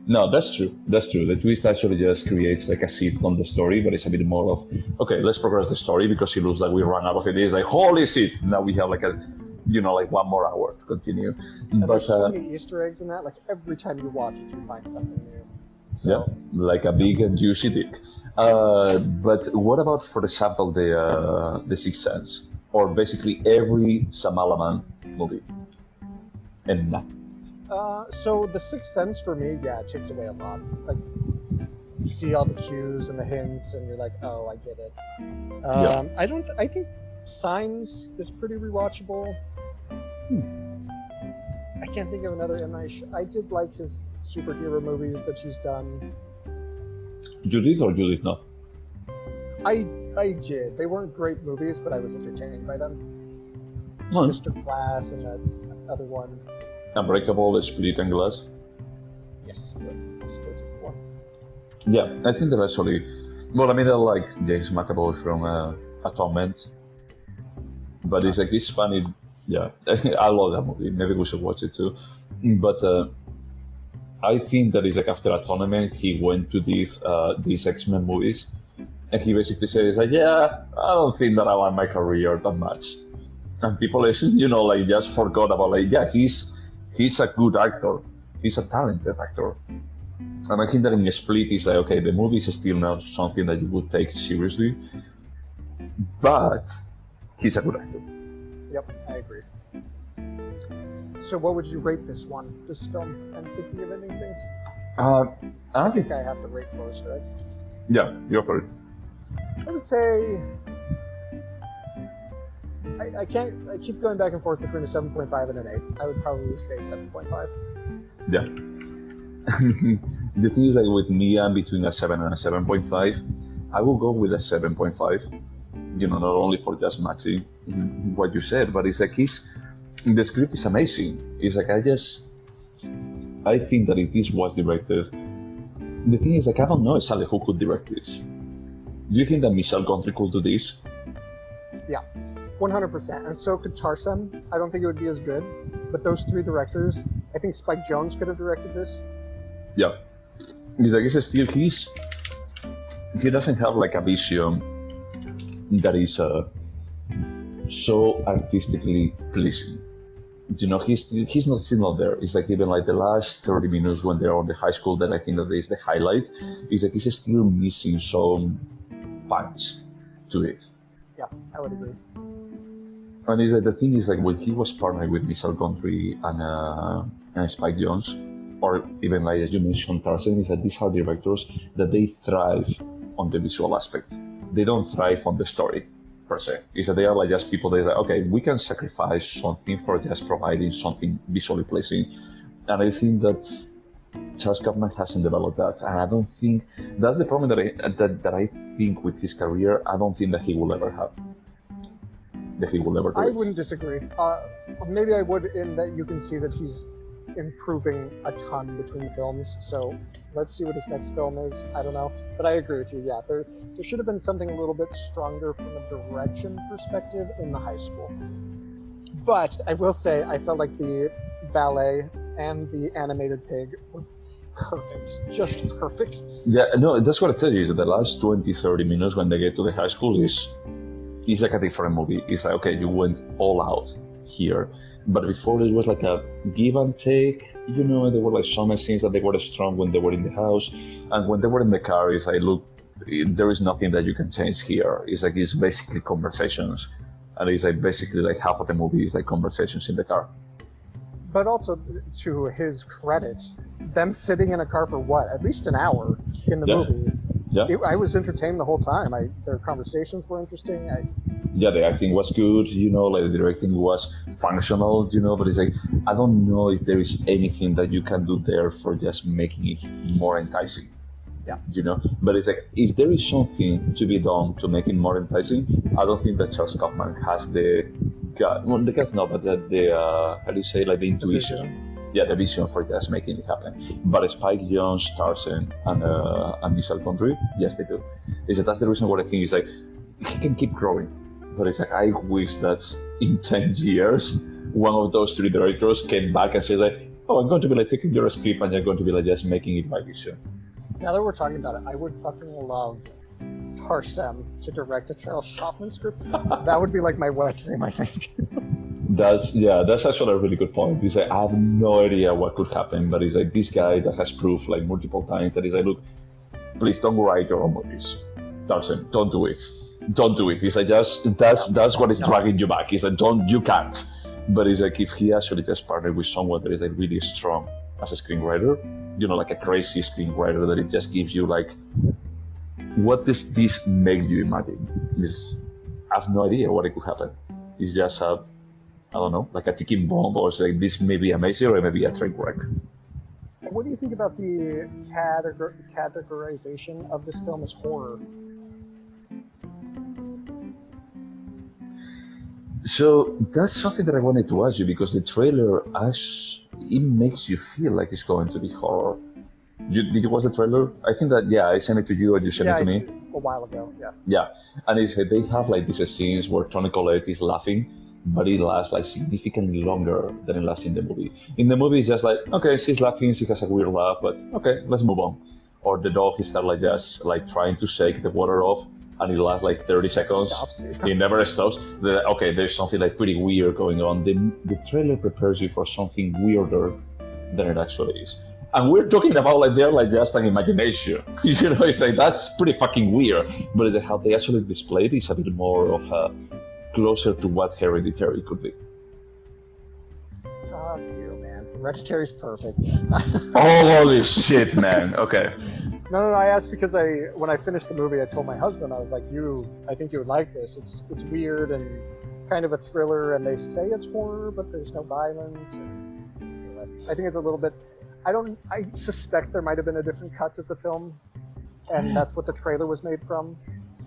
No, that's true. That's true. The twist actually just creates like a seed on the story, but it's a bit more of, okay, let's progress the story because it looks like we ran out of ideas. Like, holy shit! Now we have like like 1 more hour to continue. And But there's so many Easter eggs in that. Like every time you watch it, you find something new. So, yeah, like a big and juicy dick. But what about, for example, the Sixth Sense, or basically every Shyamalan movie? And So the Sixth Sense for me, yeah, it takes away a lot. Like you see all the cues and the hints, and you're like, oh, I get it. I think Signs is pretty rewatchable. I can't think of another M. Night. I did like his superhero movies that he's done. you did or you did not? I did. They weren't great movies, but I was entertained by them. No. Mr. Glass and that other one. Unbreakable, Split, and Glass. Yes, Split. Split is the one. Yeah, I think they're actually. Well, I mean, I like James McAvoy from Atonement, but it's funny. Yeah, I love that movie. Maybe we should watch it too. But I think that it's like after Atonement, he went to these X-Men movies, and he basically said, like, yeah, I don't think that I want my career that much. And people, like just forgot about like, yeah, he's a good actor. He's a talented actor. And I think that in Split, it's like, okay, the movie is still not something that you would take seriously, but he's a good actor. Yep, I agree. So what would you rate this film? I'm thinking of ending things. I think I have to rate first, right? Yeah, you're for it. I would say I keep going back and forth between a 7.5 and an 8. I would probably say 7.5. Yeah. The thing is, like with me, I'm between a 7 and a 7.5. I will go with a 7.5. Not only for just matching what you said, but it's like the script is amazing. It's like I think that if this was directed, the thing is, like, I don't know exactly who could direct this. Do you think that Michel Gondry could do this? Yeah, 100%. And so could Tarsem. I don't think it would be as good, but those 3 directors, I think Spike Jonze could have directed this. Yeah. It's like, it's still he doesn't have like a vision that is so artistically pleasing. He's not there. It's like even like the last 30 minutes when they're on the high school, that I think that is the highlight. It's like he's still missing some punch to it. Yeah, I would agree. And it's like the thing is, like when he was partnered with Michel Gondry and Spike Jonze, or even like as you mentioned, Tarzan, is that these are directors that they thrive on the visual aspect. They don't thrive on the story per se. Is that they are like just people that is like, okay, we can sacrifice something for just providing something visually pleasing. And I think that Charles Kaufman hasn't developed that, and I don't think that's the problem that I think with his career. I don't think that he will ever have. That he will ever do I it. wouldn't disagree. Maybe I would, in that you can see that he's improving a ton between films. So let's see what his next film is. I don't know, but I agree with you. Yeah, there should have been something a little bit stronger from a direction perspective in the high school. But I will say, I felt like the ballet and the animated pig were perfect, just perfect. Yeah, no, that's what I tell you. Is that the last 20, 30 minutes when they get to the high school is like a different movie. It's like, okay, you went all out here. But before it was like a give and take, you know, there were like some scenes that they were strong when they were in the house. And when they were in the car, it's like, look, there is nothing that you can change here. It's like, it's basically conversations. And it's like basically like half of the movie is like conversations in the car. But also, to his credit, them sitting in a car for what? At least an hour in the movie. Yeah. I was entertained the whole time. Their conversations were interesting. Yeah, the acting was good, you know, like the directing was functional, you know, but it's like, I don't know if there is anything that you can do there for just making it more enticing. Yeah. You know, but it's like, if there is something to be done to make it more enticing, I don't think that Charles Kaufman has the guts, no, but how do you say, like the intuition. Yeah, the vision for just making it happen. But Spike Jonze, Tarzan, and Michel Gondry, yes, they do. That's the reason why I think it's like, he can keep growing. But it's like, I wish that in 10 years, one of those three directors came back and says like, oh, I'm going to be like taking your script and you're going to be like just making it my vision. Now that we're talking about it, I would fucking love Tarzan to direct a Charles Kaufman script. That would be like my wet dream, I think. That's actually a really good point. He's like, I have no idea what could happen, but he's like this guy that has proved like multiple times that he's like, look, please don't write your own movies. Tarzan, don't do it. Don't do it. He's like, that's what is dragging you back. He's like, you can't. But it's like, if he actually just partnered with someone that is like really strong as a screenwriter, you know, like a crazy screenwriter that it just gives you like, what does this make you imagine? I have no idea what it could happen. It's just I don't know, like a ticking bomb, or it's like this may be amazing or it may be a train wreck. What do you think about the categorization of this film as horror? So that's something that I wanted to ask you, because the trailer, it makes you feel like it's going to be horror. Did you watch the trailer? I think that, yeah, I sent it to you and you sent it to me. A while ago, yeah. Yeah, and it's they have like these scenes where Toni Collette is laughing, but it lasts like significantly longer than it lasts in the movie. In the movie, it's just like, okay, she's laughing, she has a weird laugh, but okay, let's move on. Or the dog is like just like trying to shake the water off, and it lasts like 30 seconds. Stops. It never stops. Okay, there's something like pretty weird going on. The trailer prepares you for something weirder than it actually is. And we're talking about like they're like just an imagination. You know, it's like that's pretty fucking weird. But it's like how they actually display it is a bit more of a closer to what Hereditary could be. Fuck you, man. Hereditary's perfect. Oh, holy shit, man. Okay. No, I asked because when I finished the movie, I told my husband, I was like, I think you would like this. It's weird and kind of a thriller, and they say it's horror, but there's no violence. And, anyway, I think it's a little bit. I suspect there might have been a different cut of the film, and that's what the trailer was made from.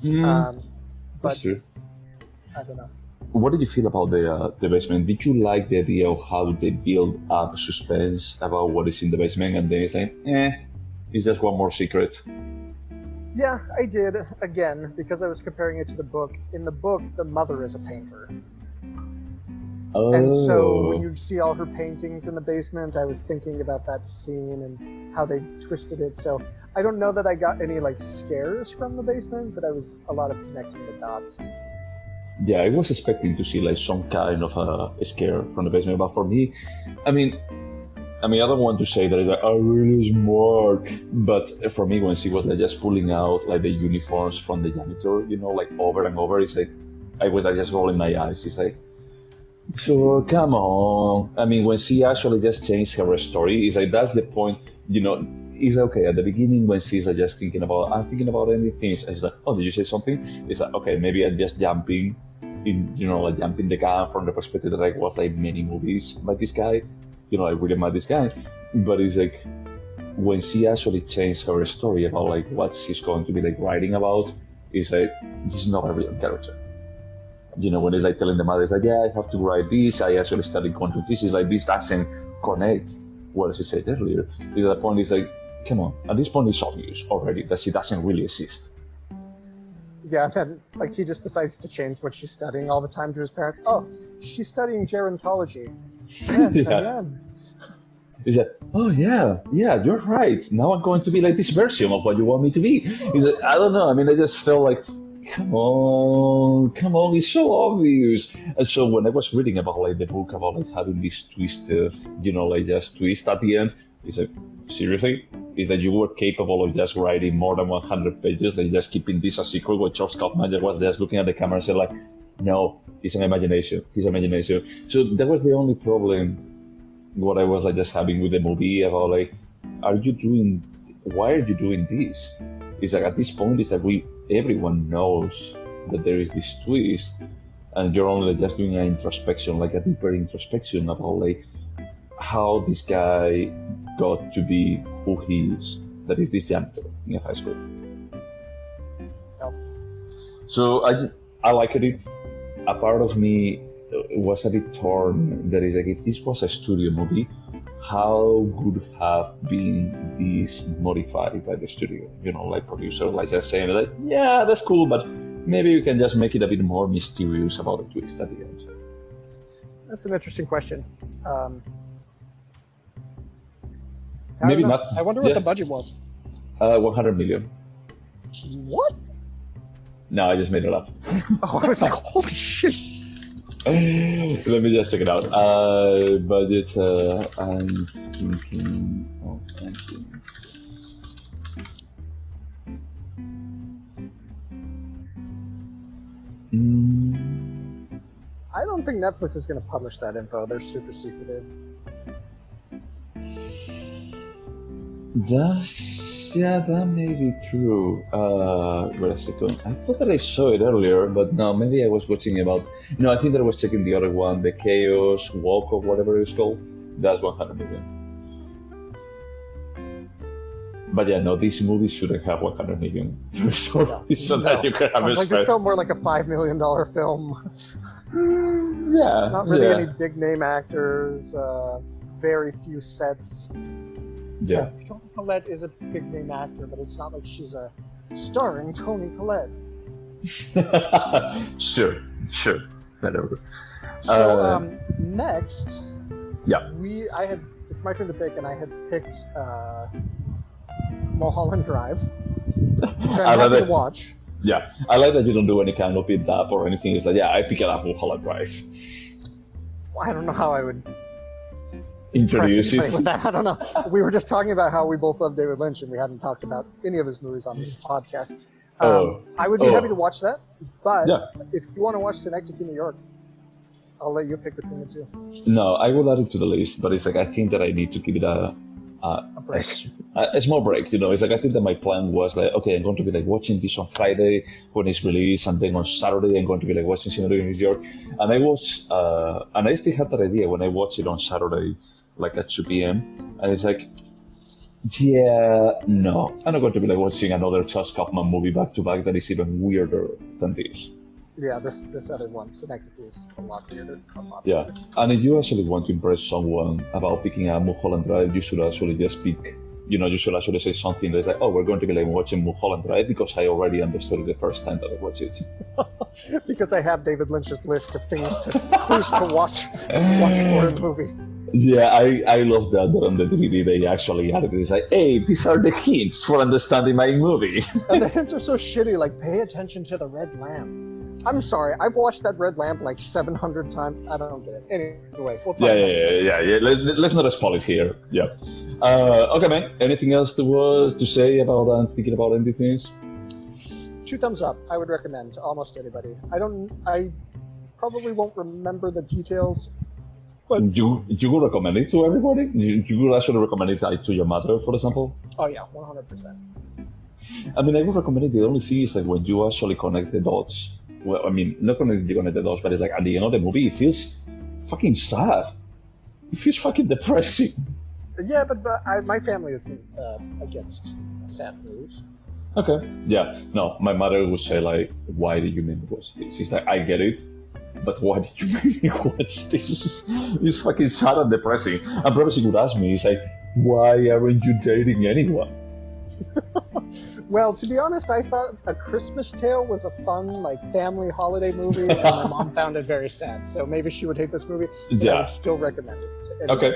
But That's true. I don't know. What did you feel about the basement? Did you like the idea of how they build up suspense about what is in the basement, and then it's like, it's just one more secret? Yeah, I did. Again, because I was comparing it to the book. In the book, the mother is a painter. Oh. And so when you see all her paintings in the basement, I was thinking about that scene and how they twisted it. So I don't know that I got any like scares from the basement, but I was a lot of connecting the dots. Yeah, I was expecting to see like some kind of a scare from the basement, but for me, I mean, I don't want to say that it's like, really smart, but for me, when she was like just pulling out like the uniforms from the janitor, you know, like over and over, it's like I was like just rolling my eyes. It's like, So come on. I mean, when she actually just changed her story, it's like that's the point. You know, it's okay at the beginning when she's like, just thinking about, I'm thinking about anything. It's like, oh, did you say something? It's like, okay, maybe I'm just jumping in, like jumping the gun from the perspective that I watched like many movies by this guy. I really admire this guy, but it's like when she actually changed her story about like what she's going to be like writing about, it's like this is not a real character. When it's like telling the mother, it's like, yeah, I have to write this. I actually studied quantum physics. Like this doesn't connect what she said earlier. Is that point? Is like, come on. At this point, it's obvious already that she doesn't really exist. Yeah, then like he just decides to change what she's studying all the time to his parents. Oh, she's studying gerontology. Yes, Yeah. I am. He's like, oh yeah, you're right. Now I'm going to be like this version of what you want me to be. He's like, I don't know. I mean, I just felt like, come on, it's so obvious. And so when I was reading about like the book about like having this twisted, like just twist at the end, it's like, seriously? Is that you were capable of just writing more than 100 pages and just keeping this a secret where Charles Kaufman was just looking at the camera and said like, no, it's an imagination. His imagination. So that was the only problem what I was like just having with the movie about like, why are you doing this? It's like at this point it's like everyone knows that there is this twist and you're only just doing an introspection, like a deeper introspection about like how this guy got to be who he is, that is this janitor in high school. Yep. So I liked it. A part of me was a bit torn. That is like, if this was a studio movie, how would have been this modified by the studio? Like producer, like just saying like, yeah, that's cool, but maybe you can just make it a bit more mysterious about the twist at the end. That's an interesting question. Maybe not. I wonder what the budget was. 100 million. What? No, I just made it up. Oh, I was like, holy shit. Let me just check it out. Budget, I'm thinking of something. I don't think Netflix is going to publish that info. They're super secretive. That may be true. Wait a second. I thought that I saw it earlier, but no, maybe I was watching about. No, I think that I was checking the other one, the Chaos Walk or whatever it's called. That's 100 million. But yeah, no, this movie shouldn't have 100 million. So that you can have I was like, this spread. felt more like a $5 million film. Yeah. Not really yeah. any big name actors, very few sets. Yeah. Toni Collette is a big name actor, but it's not like she's a starring Toni Collette. Sure, whatever. So next, Yeah. it's my turn to pick, and I had picked Mulholland Drive, which I'm happy to watch. Yeah, I like that you don't do any kind of build up or anything. It's like, yeah, I pick it up Mulholland Drive. Well, I don't know how I would Introduce impress anybody it. with that. I don't know. We were just talking about how we both love David Lynch, and we hadn't talked about any of his movies on this podcast. I would be happy to watch that, but if you want to watch Synecdoche, New York, I'll let you pick between the two. No, I will add it to the list, but it's like I think that I need to give it a break. A small break. It's like I think that my plan was like, okay, I'm going to be like watching this on Friday when it's released, and then on Saturday I'm going to be like watching Synecdoche, New York. And I still had that idea when I watched it on Saturday, like at 2 p.m. And it's like, yeah, no, I'm not going to be like watching another Charles Kaufman movie back to back that is even weirder than this. Yeah, this other one, Synecdoche, is a lot weirder. Yeah, and if you actually want to impress someone about picking up Mulholland Drive, you should actually just pick, you should actually say something that's like, oh, we're going to be like watching Mulholland Drive because I already understood it the first time that I watched it. Because I have David Lynch's list of clues to watch for a movie. Yeah, I love that on the DVD they actually added it. It's like, hey, these are the hints for understanding my movie. And the hints are so shitty, like, pay attention to the red lamp. I'm sorry, I've watched that red lamp like 700 times. I don't get it. Anyway, we'll talk about it. Yeah. Let's not spoil it here. Yeah. Okay, man. Anything else to say about thinking about anything? 2 thumbs up. I would recommend to almost anybody. I probably won't remember the details. You would recommend it to everybody? You would actually recommend it like, to your mother, for example? Oh yeah, 100%. I mean, I would recommend it. The only thing is like when you actually connect the dots. Well, I mean, not connect the dots, but it's like at the end of the movie, it feels fucking sad. It feels fucking depressing. Yeah, but my family isn't against sad movies. Okay. Yeah. No, my mother would say like, "Why did you make me watch this?" It's like, I get it, but why did you make me watch this? It's fucking sad and depressing. And probably she would ask me, it's like, "Why aren't you dating anyone?" Well, to be honest, I thought A Christmas Tale was a fun, like, family holiday movie, and my mom found it very sad. So maybe she would hate this movie, but I would still recommend it to everyone. Okay.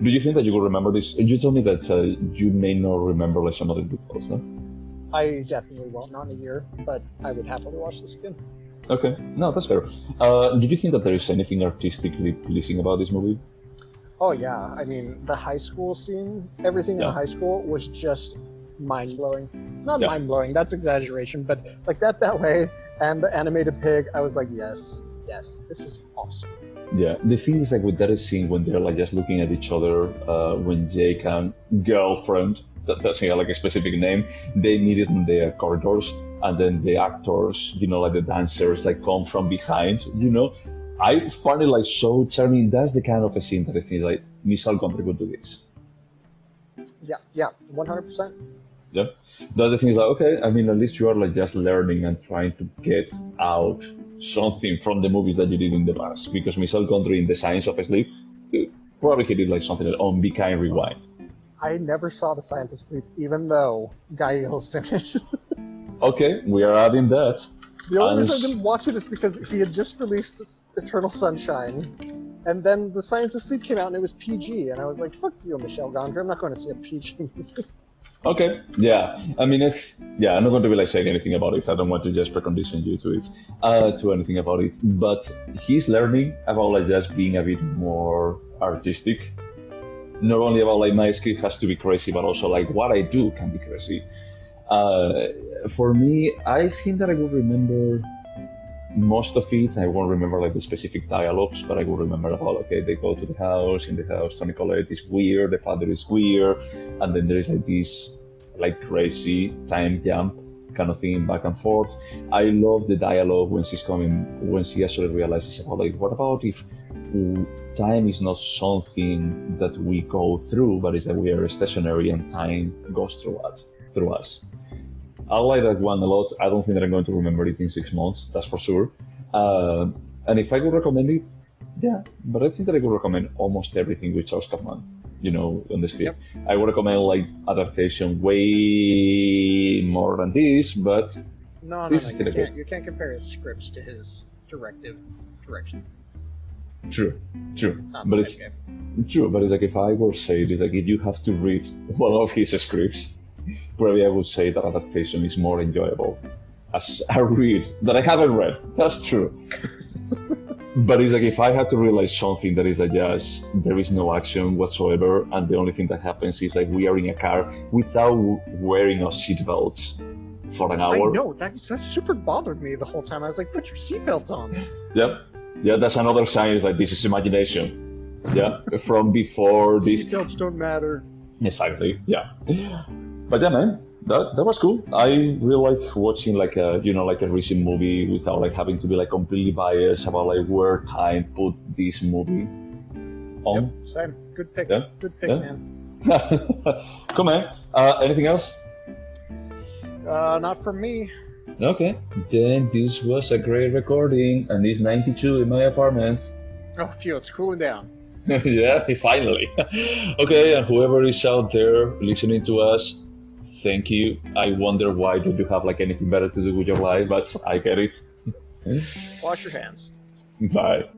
Do you think that you will remember this? You told me that you may not remember like some of the details, no? I definitely won't, not in a year, but I would happily watch this again. Okay. No, that's fair. Did you think that there is anything artistically pleasing about this movie? Oh, yeah. I mean, the high school scene, everything in high school was just mind-blowing. Not mind-blowing, that's exaggeration, but like that ballet and the animated pig, I was like, yes, this is awesome. Yeah, the thing is like with that scene when they're like just looking at each other, when Jake and girlfriend, that's like a specific name, they meet it in the corridors, and then the actors, like the dancers, like come from behind, I find it like so charming. That's the kind of a scene that I think like Michel Gondry would do this. Yeah, 100%. Yeah, that's the thing is like, okay, I mean, at least you are like just learning and trying to get out something from the movies that you did in the past. Because Michel Gondry in The Science of Sleep, probably he did like something on Be Kind Rewind. I never saw The Science of Sleep, even though Guy Gil's in it. Okay, we are adding that. The only reason I didn't watch it is because he had just released Eternal Sunshine, and then The Science of Sleep came out and it was PG, and I was like, fuck you, Michel Gondry, I'm not going to see a PG movie. Okay, yeah. I mean, I'm not going to be like saying anything about it. I don't want to just precondition you to it, to anything about it. But he's learning about like just being a bit more artistic. Not only about like my script has to be crazy, but also like what I do can be crazy. For me, I think that I will remember most of it. I won't remember like the specific dialogues, but I will remember about, okay, they go to the house. In the house, Toni Collette is weird, the father is weird, and then there is like this like crazy time jump kind of thing back and forth. I love the dialogue when she actually realizes about like, what about if time is not something that we go through, but it's that we are stationary and time goes through us. I like that one a lot. I don't think that I'm going to remember it in 6 months, that's for sure. And if I could recommend it, yeah, but I think that I would recommend almost everything with Charles Kaufman, on the script. Yep. I would recommend like adaptation way more than this, but no, you can't compare his scripts to his direction. True. It's not the same game. True, but it's like if I were to say it, it's like if you have to read one of his scripts, probably I would say that adaptation is more enjoyable as a read that I haven't read. That's true. But it's like if I had to realize something that is like just there is no action whatsoever, and the only thing that happens is like we are in a car without wearing our seatbelts for an hour. I know that super bothered me the whole time. I was like, put your seatbelts on. Yep. Yeah, that's another sign. Is like this is imagination. Yeah, from before this. Seatbelts don't matter. Exactly. Yeah. But yeah, man, that was cool. I really like watching like a recent movie without like having to be like completely biased about like where time put this movie on. Yep, same. Good pick. Yeah. Good pick, man. Cool, man. Anything else? Not from me. Okay. Then this was a great recording, and it's 92 in my apartment. Oh, phew, it's cooling down. Yeah, finally. Okay, and whoever is out there listening to us, thank you. I wonder why don't you have like anything better to do with your life, but I get it. Wash your hands. Bye.